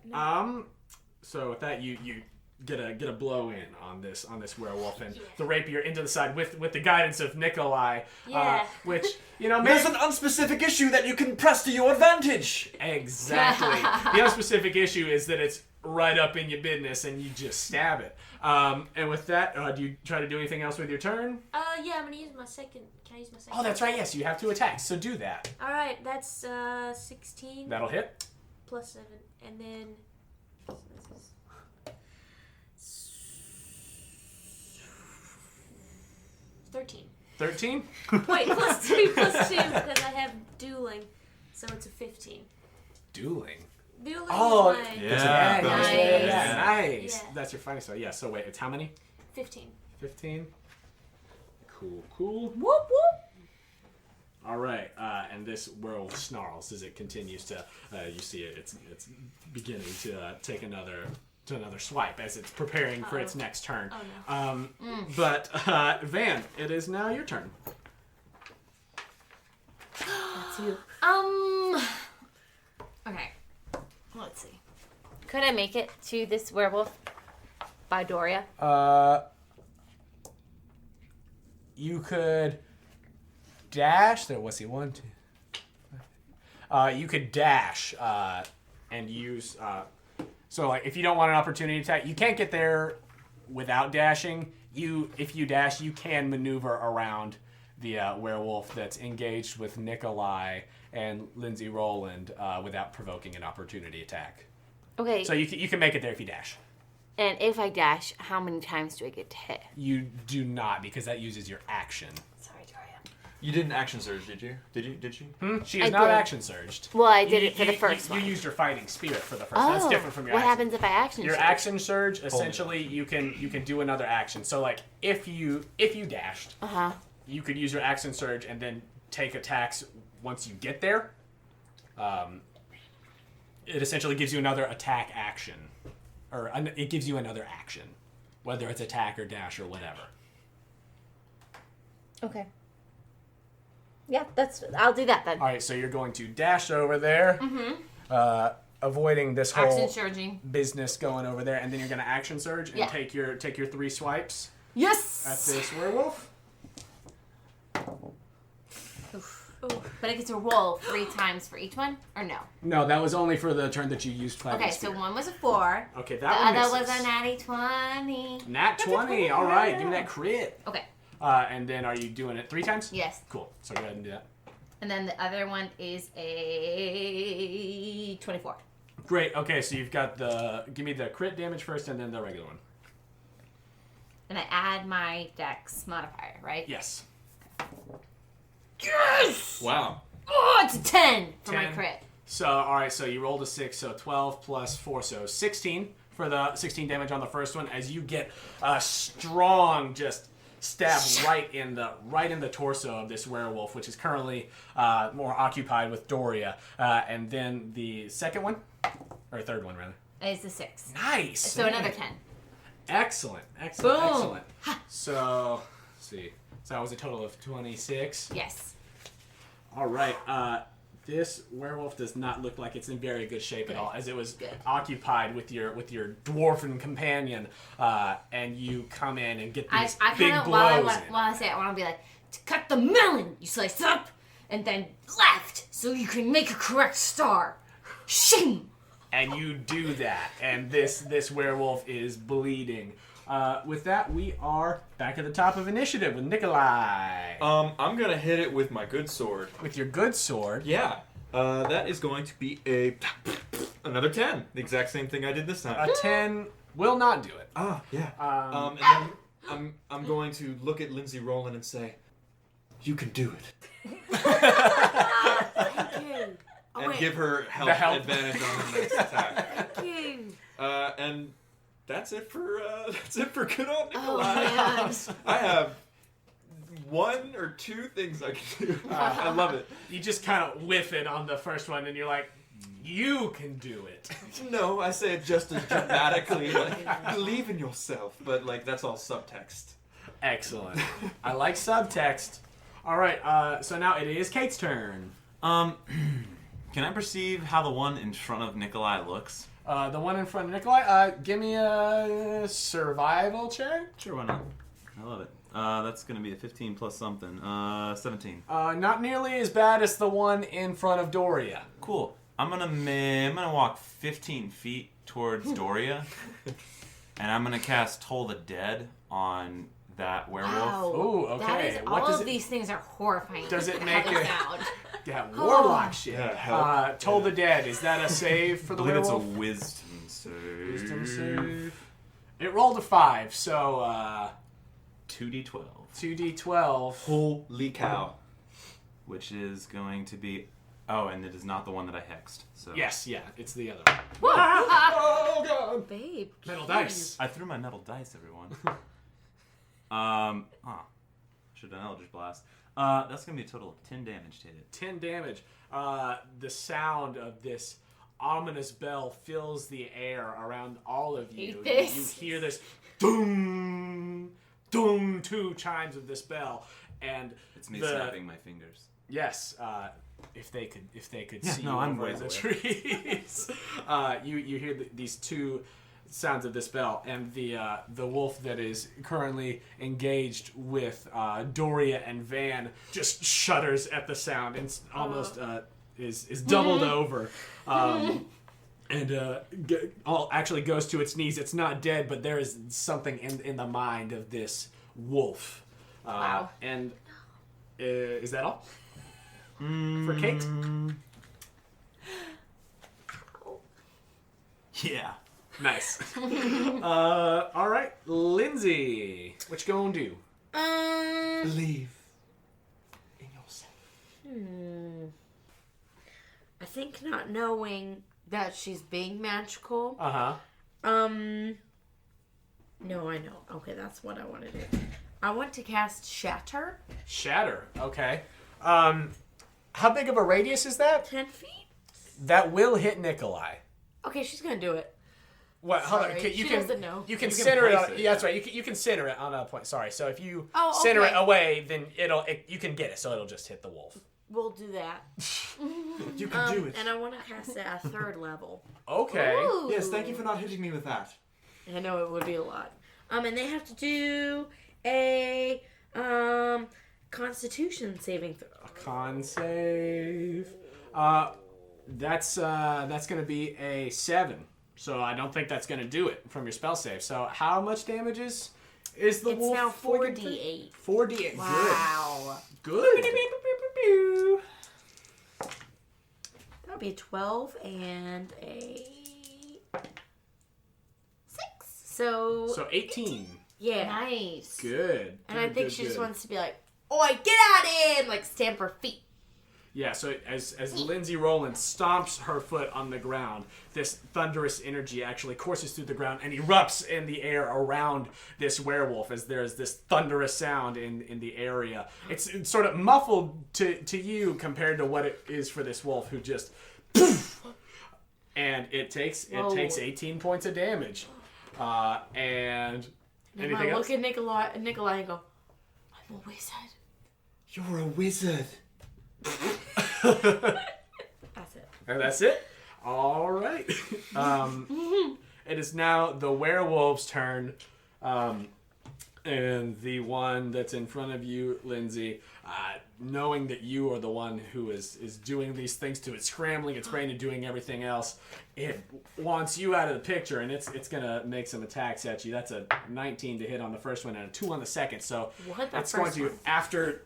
So with that, you get a blow in on this werewolf, and the rapier into the side with the guidance of Nikolaj, Yeah. which maybe There's an unspecific issue that you can press to your advantage. exactly. The unspecific issue is that it's right up in your business, and you just stab it. And with that, do you try to do anything else with your turn? Yeah, I'm gonna use my second. Can I use my second? Oh, that's right. Yes, you have 2 attacks, so do that. Alright, that's 16 That'll hit. plus 7, and then. So this is 13. 13. Wait, plus 2 because I have dueling, so it's a 15. Dueling. Dueling Oh, is my yeah, Nice. nice. Yeah. That's your fighting style. Yeah. So wait, it's how many? 15. 15. Cool. Whoop whoop. All right. And this werewolf snarls as it continues to. You see it. It's beginning to take another swipe as it's preparing for its next turn. Oh no. But Van, it is now your turn. That's you. Okay. Let's see. Could I make it to this werewolf by Doria? You could dash. There, what's he? 1, 2. You could dash and use. So, like, if you don't want an opportunity attack, you can't get there without dashing. If you dash, you can maneuver around the werewolf that's engaged with Nikolaj and Lindsay Rowland without provoking an opportunity attack. Okay. So you can make it there if you dash. And if I dash, how many times do I get to hit? You do not, because that uses your action. Sorry, Doria. You didn't action surge, did you? Did you? She is I not did. action surged. Well, I did it for the first You one. used your fighting spirit for the first. Oh, That's different from your what action. happens if I action Your surge? action surge, essentially, you can do another action. So, like, if you dashed, you could use your action surge and then take attacks once you get there. It essentially gives you another attack action, or it gives you another action, whether it's attack or dash or whatever. Okay. Yeah, I'll do that then. All right, so you're going to dash over there, avoiding this whole Action surging. business going over there, and then you're going to action surge and Yeah. take your 3 swipes Yes! at this werewolf. But I get to roll 3 times for each one, or no? No, that was only for the turn that you used Flapping Okay, Spear. so one was a 4. Okay, The that one other misses. was a natty 20. Nat 20. All right, give me that crit. Okay. And then are you doing it 3 times? Yes. Cool. So go ahead and do that. And then the other one is a 24. Great. Okay, so you've got the. Give me the crit damage first, and then the regular one. And I add my dex modifier, right? Yes. Yes! Wow. Oh, it's a 10 for my 10. crit. So all right, so you rolled a 6, so 12 plus 4, so 16 for the 16 damage on the first one. As you get a strong just stab right in the torso of this werewolf, which is currently more occupied with Doria, and then the second one, or third one rather. It's a 6. Nice. So another 10. Excellent. Boom. Excellent. So let's see. So that was a total of 26. Yes. All right. This werewolf does not look like it's in very good shape at all, as it was Good. occupied with your dwarven companion, and you come in and get these I big kind of, blows. while I say it, I want to be like, to cut the melon, you slice up, and then left, so you can make a correct star. Shing! And you do that, and this werewolf is bleeding. With that, we are back at the top of initiative with Nikolaj. I'm gonna hit it with my good sword. With your good sword. Yeah. That is going to be another 10. The exact same thing I did this time. A 10 will not do it. Ah, yeah. And then I'm going to look at Lindsay Rowland and say, "You can do it," Thank you. Oh, and wait. give her help advantage on the next attack. Thank you. And that's it for good old Oh, Nikolaj. I have 1 or 2 things I can do. I love it. You just kind of whiff it on the first one, and you're like, "You can do it." No, I say it just as dramatically. Like, believe in yourself, but like that's all subtext. Excellent. I like subtext. All right. So now it is Cait's turn. Can I perceive how the one in front of Nikolaj looks? The one in front of Nikolaj. Give me a survival check. Sure, why not? I love it. That's gonna be a 15 plus something. 17. Not nearly as bad as the one in front of Doria. Cool. I'm gonna walk 15 feet towards Doria, and I'm gonna cast Toll the Dead on that werewolf. Wow. Ooh, okay. That is, What all does of it- these things are horrifying. Does it how make they it- sound. Yeah, warlock shit. Yeah, help. Toll the Dead. Is that a save for I the believe it's a werewolf? wisdom save. Wisdom save. It rolled a 5, so 2d12. 2d12. Holy cow! Which is going to be... Oh, and it is not the one that I hexed. So Yes, yeah, it's the other one. Oh god! Babe. Metal dice. I threw my metal dice, everyone. Should have done Eldritch Blast. That's going to be a total of 10 damage to it. 10 damage. The sound of this ominous bell fills the air around all of you. Hate this. You hear this doom, doom, 2 chimes of this bell, and It's me snapping my fingers. Yes, if they could Yeah, see no, you I'm over ways the away. trees. You hear these 2 sounds of this bell, and the wolf that is currently engaged with Doria and Van just shudders at the sound and almost is doubled over. And actually goes to its knees. It's not dead, but there is something in the mind of this wolf. Wow. And is that all for Cait? Yeah. Nice. All right, Lindsay, what you gonna do? Believe in yourself. I think not knowing that she's being magical. Uh-huh. No, I know. Okay, that's what I want to do. I want to cast Shatter. Shatter. Okay. How big of a radius is that? 10 feet? That will hit Nikolaj. Okay, she's gonna do it. What? Hold on. Sorry, she doesn't know. You can You can center it. place On, it, yeah, that's yeah. right. You can center it on a point. Sorry. So if you Oh, center okay. it away, then you can get it. So it'll just hit the wolf. We'll do that. You can do it. And I want to cast it at 3rd level. Okay. Ooh. Yes, thank you for not hitting me with that. I know it would be a lot. And they have to do a Constitution saving throw. A con save. That's going to be a 7. So I don't think that's going to do it from your spell save. So how much damage is the It's wolf? now going to- 4d8. 4d8. Wow. Good. That'll be a 12 and a 6. So 18. yeah. Nice. Good. And I Good, think good, she just good. wants to be like, "Oi, get out of here!" and like stamp her feet. Yeah, so as Lindsay Rowland stomps her foot on the ground, this thunderous energy actually courses through the ground and erupts in the air around this werewolf as there's this thunderous sound in the area. It's sort of muffled to you compared to what it is for this wolf who just poof, and it takes 18 points of damage. And anything I else? look at Nikolaj and go, "I'm a wizard." You're a wizard. That's it. And that's it. All right. It is now the werewolf's turn. And the one that's in front of you, Lindsay, knowing that you are the one who is doing these things to it, scrambling its brain and doing everything else, it wants you out of the picture, and it's going to make some attacks at you. That's a 19 to hit on the first one and a 2 on the second. So What? it's going to, after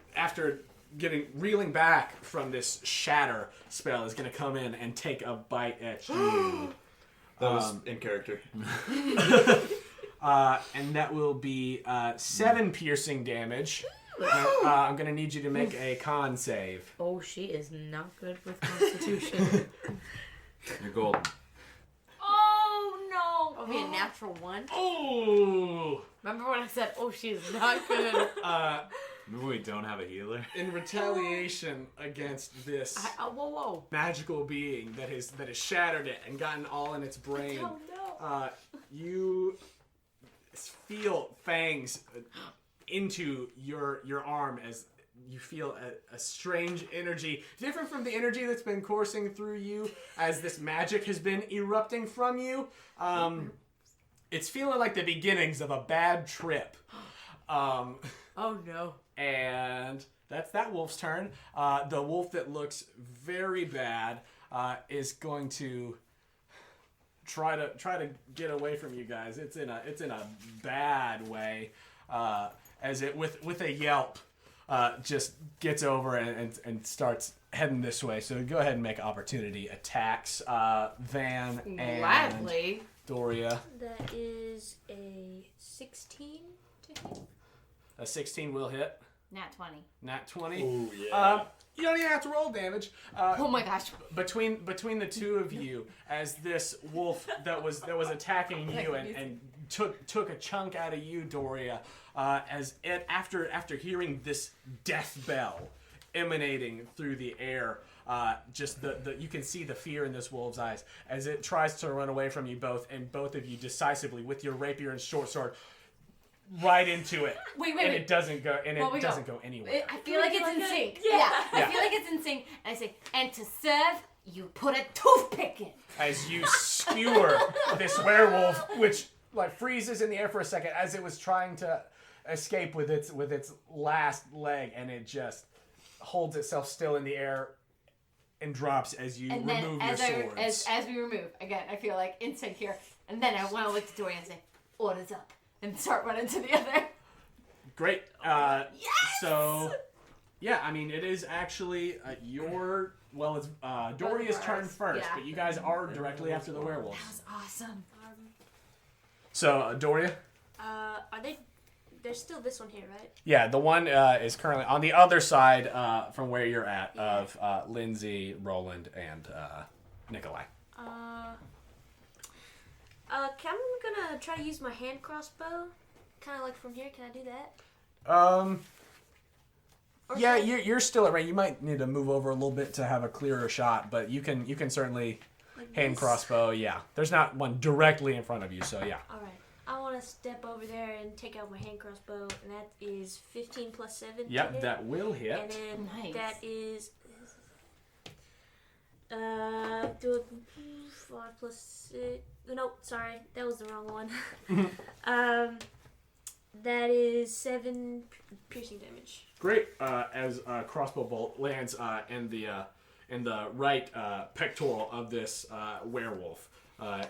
reeling back from this shatter spell, is going to come in and take a bite at you. That was in character. And that will be 7 piercing damage. I'm going to need you to make a con save. Oh, she is not good with Constitution. You're golden. Oh no! I'll be a natural 1. Oh! Remember when I said, "Oh, she is not good"? Maybe we don't have a healer. In retaliation against this Whoa! magical being that has shattered it and gotten all in its brain, Oh no! you feel fangs into your arm as you feel a strange energy, different from the energy that's been coursing through you as this magic has been erupting from you. It's feeling like the beginnings of a bad trip. Oh no! And that's that wolf's turn. The wolf that looks very bad is going to try to get away from you guys. It's in a bad way, as it with a yelp just gets over and starts heading this way. So go ahead and make opportunity attacks. Van and Gladly. Doria. That is a 16 to hit. A 16 will hit. Nat 20. Nat 20. Oh, yeah. You don't even have to roll damage. Oh my gosh! Between the two of you, as this wolf that was attacking you and took a chunk out of you, Doria, as it after hearing this death bell emanating through the air, just the you can see the fear in this wolf's eyes as it tries to run away from you both, and both of you decisively with your rapier and short sword right into it. Wait. It doesn't go anywhere. I feel like it's in sync. Yeah. I feel like it's in sync. And I say, and to serve, you put a toothpick in. As you skewer this werewolf, which like freezes in the air for a second as it was trying to escape with its last leg, and it just holds itself still in the air and drops as you remove your swords. As we remove, again, I feel like in sync here. And then I want to look to Doria and say, orders up. And start running to the other. Great. Yes! So, yeah, I mean, it is actually it's Doria's turn first, Yeah. but you guys are directly after the werewolves. That was awesome. So, Doria? There's still this one here, right? Yeah, the one is currently on the other side from where you're at of Lindsay, Rowland, and Nikolaj. I'm gonna try to use my hand crossbow, kind of like from here. Can I do that? Yeah, you're still at range. You might need to move over a little bit to have a clearer shot, but you can certainly Like hand this? crossbow. Yeah, there's not one directly in front of you, so yeah. All right. I want to step over there and take out my hand crossbow, and that is 15 plus 7. to Yep, hit. that will hit. And then Nice. that is do it 5 plus 6. Nope, sorry, that was the wrong one. That is 7 piercing damage. Great. As a crossbow bolt lands in the right pectoral of this werewolf.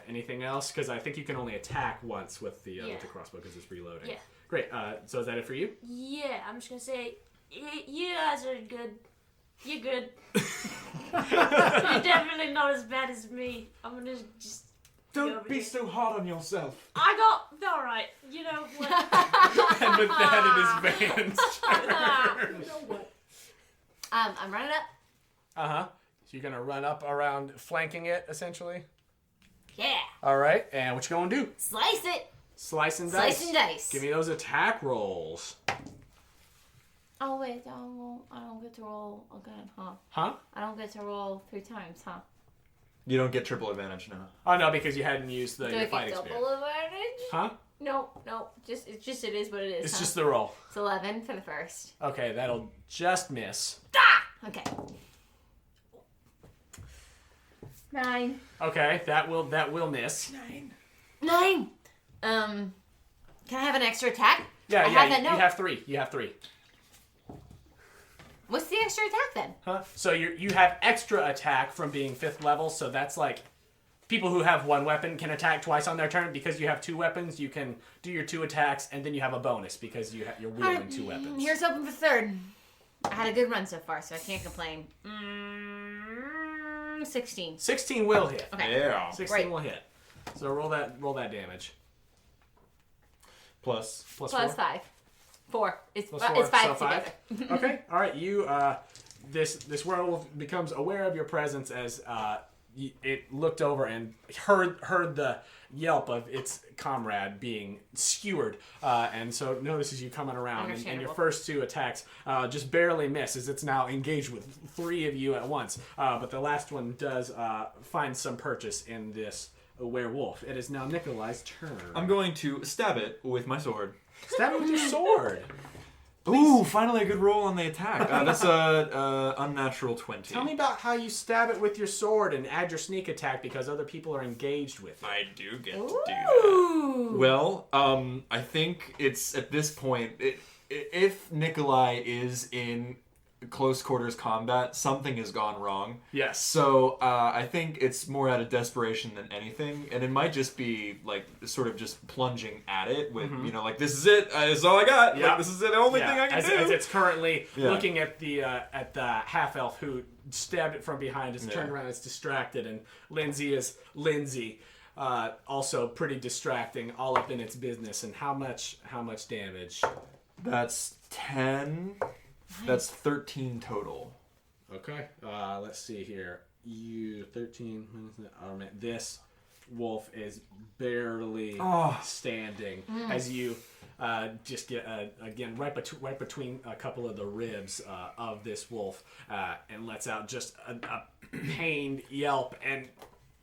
Anything else? Because I think you can only attack once with the crossbow because it's reloading. Yeah. Great. So is that it for you? Yeah, I'm just gonna say, you guys are good. You're good. You're definitely not as bad as me. I'm gonna just. Don't be so hard on yourself. I got alright. You know what? And with that, it is Van's turn. You know what? I'm running up. So you're gonna run up around, flanking it, essentially. Yeah. All right. And what you gonna do? Slice it. Slice and dice. Slice and dice. Give me those attack rolls. Oh wait, I don't get to roll again, huh? Huh? I don't get to roll 3 times, huh? You don't get triple advantage now. Oh no, because you hadn't used Do I your get fighting double spirit. advantage? Huh? No. It is what it is. It's just the roll. It's 11 for the first. Okay, that'll just miss. Okay. 9. Okay, that will miss. 9. Can I have an extra attack? Yeah, I have that note. You have 3. What's the extra attack then? Huh? So you have extra attack from being 5th level, so that's like people who have 1 weapon can attack twice on their turn. Because you have 2 weapons, you can do your 2 attacks, and then you have a bonus because you're wielding 2 weapons. Here's hoping for 3rd. I had a good run so far, so I can't complain. 16. 16 will hit. Okay. Yeah. 16 will hit. So roll that damage. Plus. Plus 5. 4. It's 5 so together. 5. Okay. All right. You this werewolf becomes aware of your presence as it looked over and heard the yelp of its comrade being skewered, and so notices you coming around, and your first 2 attacks just barely miss as it's now engaged with 3 of you at once. But the last one does find some purchase in this werewolf. It is now Nikolaj's turn. I'm going to stab it with my sword. Stab it with your sword. Ooh, finally a good roll on the attack. That's a unnatural 20. Tell me about how you stab it with your sword and add your sneak attack because other people are engaged with it. I do get to do that. Well, I think it's at this point, if Nikolaj is in close quarters combat, something has gone wrong. Yes. So I think it's more out of desperation than anything, and it might just be like sort of just plunging at it with like this is it, this is all I got. Yeah. Like, this is the only thing I can do. As it's currently looking at the half elf who stabbed it from behind, is turned around, it's distracted, and Lindsay is Lindsay. Also pretty distracting, all up in its business. And how much damage? That's 10. That's 13 total. Okay. Let's see here. You 13. This wolf is barely standing as you just get again right between a couple of the ribs of this wolf and lets out just a pained yelp, and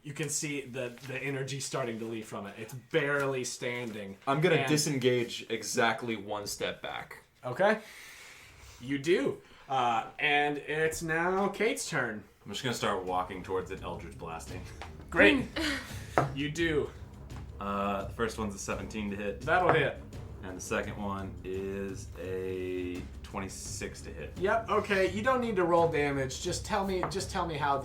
you can see the energy starting to leave from it. It's barely standing. I'm gonna disengage exactly 1 step back. Okay. You do. And it's now Cait's turn. I'm just gonna start walking towards it, Eldritch blasting. Great. You do. The first one's a 17 to hit. That'll hit. And the second one is a 26 to hit. Yep. Okay. You don't need to roll damage. Just tell me how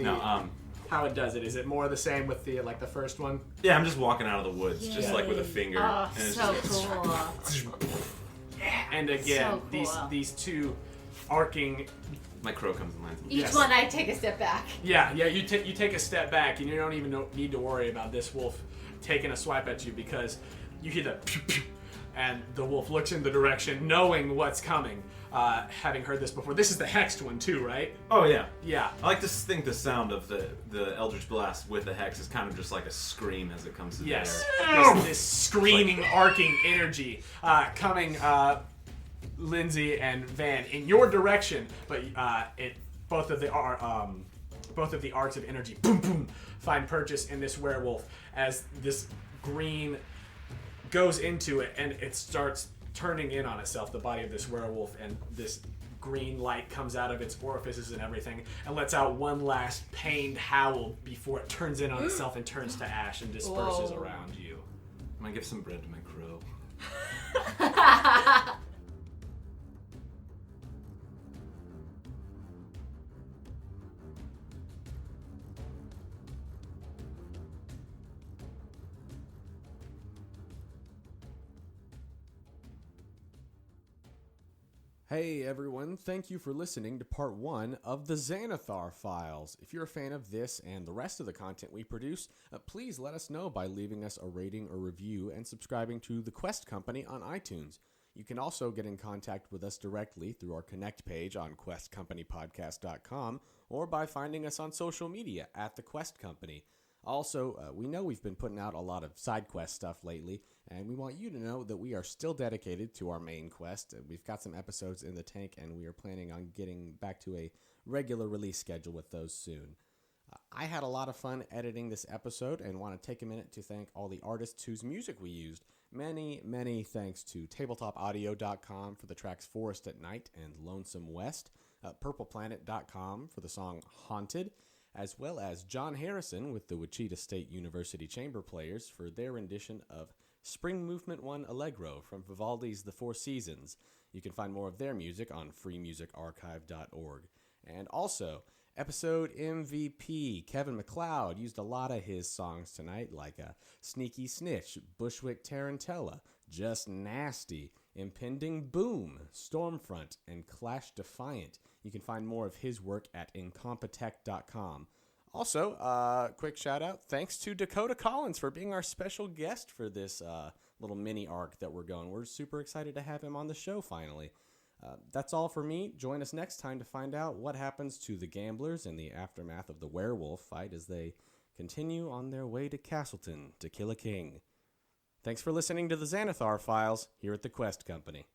how it does it. Is it more the same with the the first one? Yeah, I'm just walking out of the woods, just like with a finger. Oh, and it's so just cool. And again, So cool. these 2 arcing. My crow comes and lands. Each one I take a step back. Yeah. You take a step back, and you don't even need to worry about this wolf taking a swipe at you because you hear the pew, pew, and the wolf looks in the direction, knowing what's coming. Having heard this before. This is the hexed one too, right? Oh yeah. Yeah. I like to think the sound of the Eldritch Blast with the hex is kind of just like a scream as it comes to the air. This screaming, arcing energy coming, Lindsay and Van, in your direction, but both of the arcs of energy, boom, boom, find purchase in this werewolf as this green goes into it, and it starts turning in on itself, the body of this werewolf, and this green light comes out of its orifices and everything, and lets out one last pained howl before it turns in on itself and turns to ash and disperses around you. I'm gonna give some bread to my crow. Hey everyone, thank you for listening to part 1 of the Xanathar Files. If you're a fan of this and the rest of the content we produce, please let us know by leaving us a rating or review and subscribing to The Quest Company on iTunes. You can also get in contact with us directly through our Connect page on questcompanypodcast.com or by finding us on social media at The Quest Company. Also, we know we've been putting out a lot of side quest stuff lately, and we want you to know that we are still dedicated to our main quest. We've got some episodes in the tank, and we are planning on getting back to a regular release schedule with those soon. I had a lot of fun editing this episode and want to take a minute to thank all the artists whose music we used. Many thanks to tabletopaudio.com for the tracks Forest at Night and Lonesome West, purpleplanet.com for the song Haunted, as well as John Harrison with the Wichita State University Chamber Players for their rendition of Spring Movement 1 Allegro from Vivaldi's The Four Seasons. You can find more of their music on freemusicarchive.org. And also, episode MVP Kevin MacLeod used a lot of his songs tonight, like Sneaky Snitch, Bushwick Tarantella, Just Nasty, Impending Boom, Stormfront, and Clash Defiant. You can find more of his work at incompetech.com. Also, quick shout out, thanks to Dakota Collins for being our special guest for this little mini arc that we're going. We're super excited to have him on the show finally. That's all for me. Join us next time to find out what happens to the gamblers in the aftermath of the werewolf fight as they continue on their way to Castleton to kill a king. Thanks for listening to the Xanathar Files here at the Quest Company.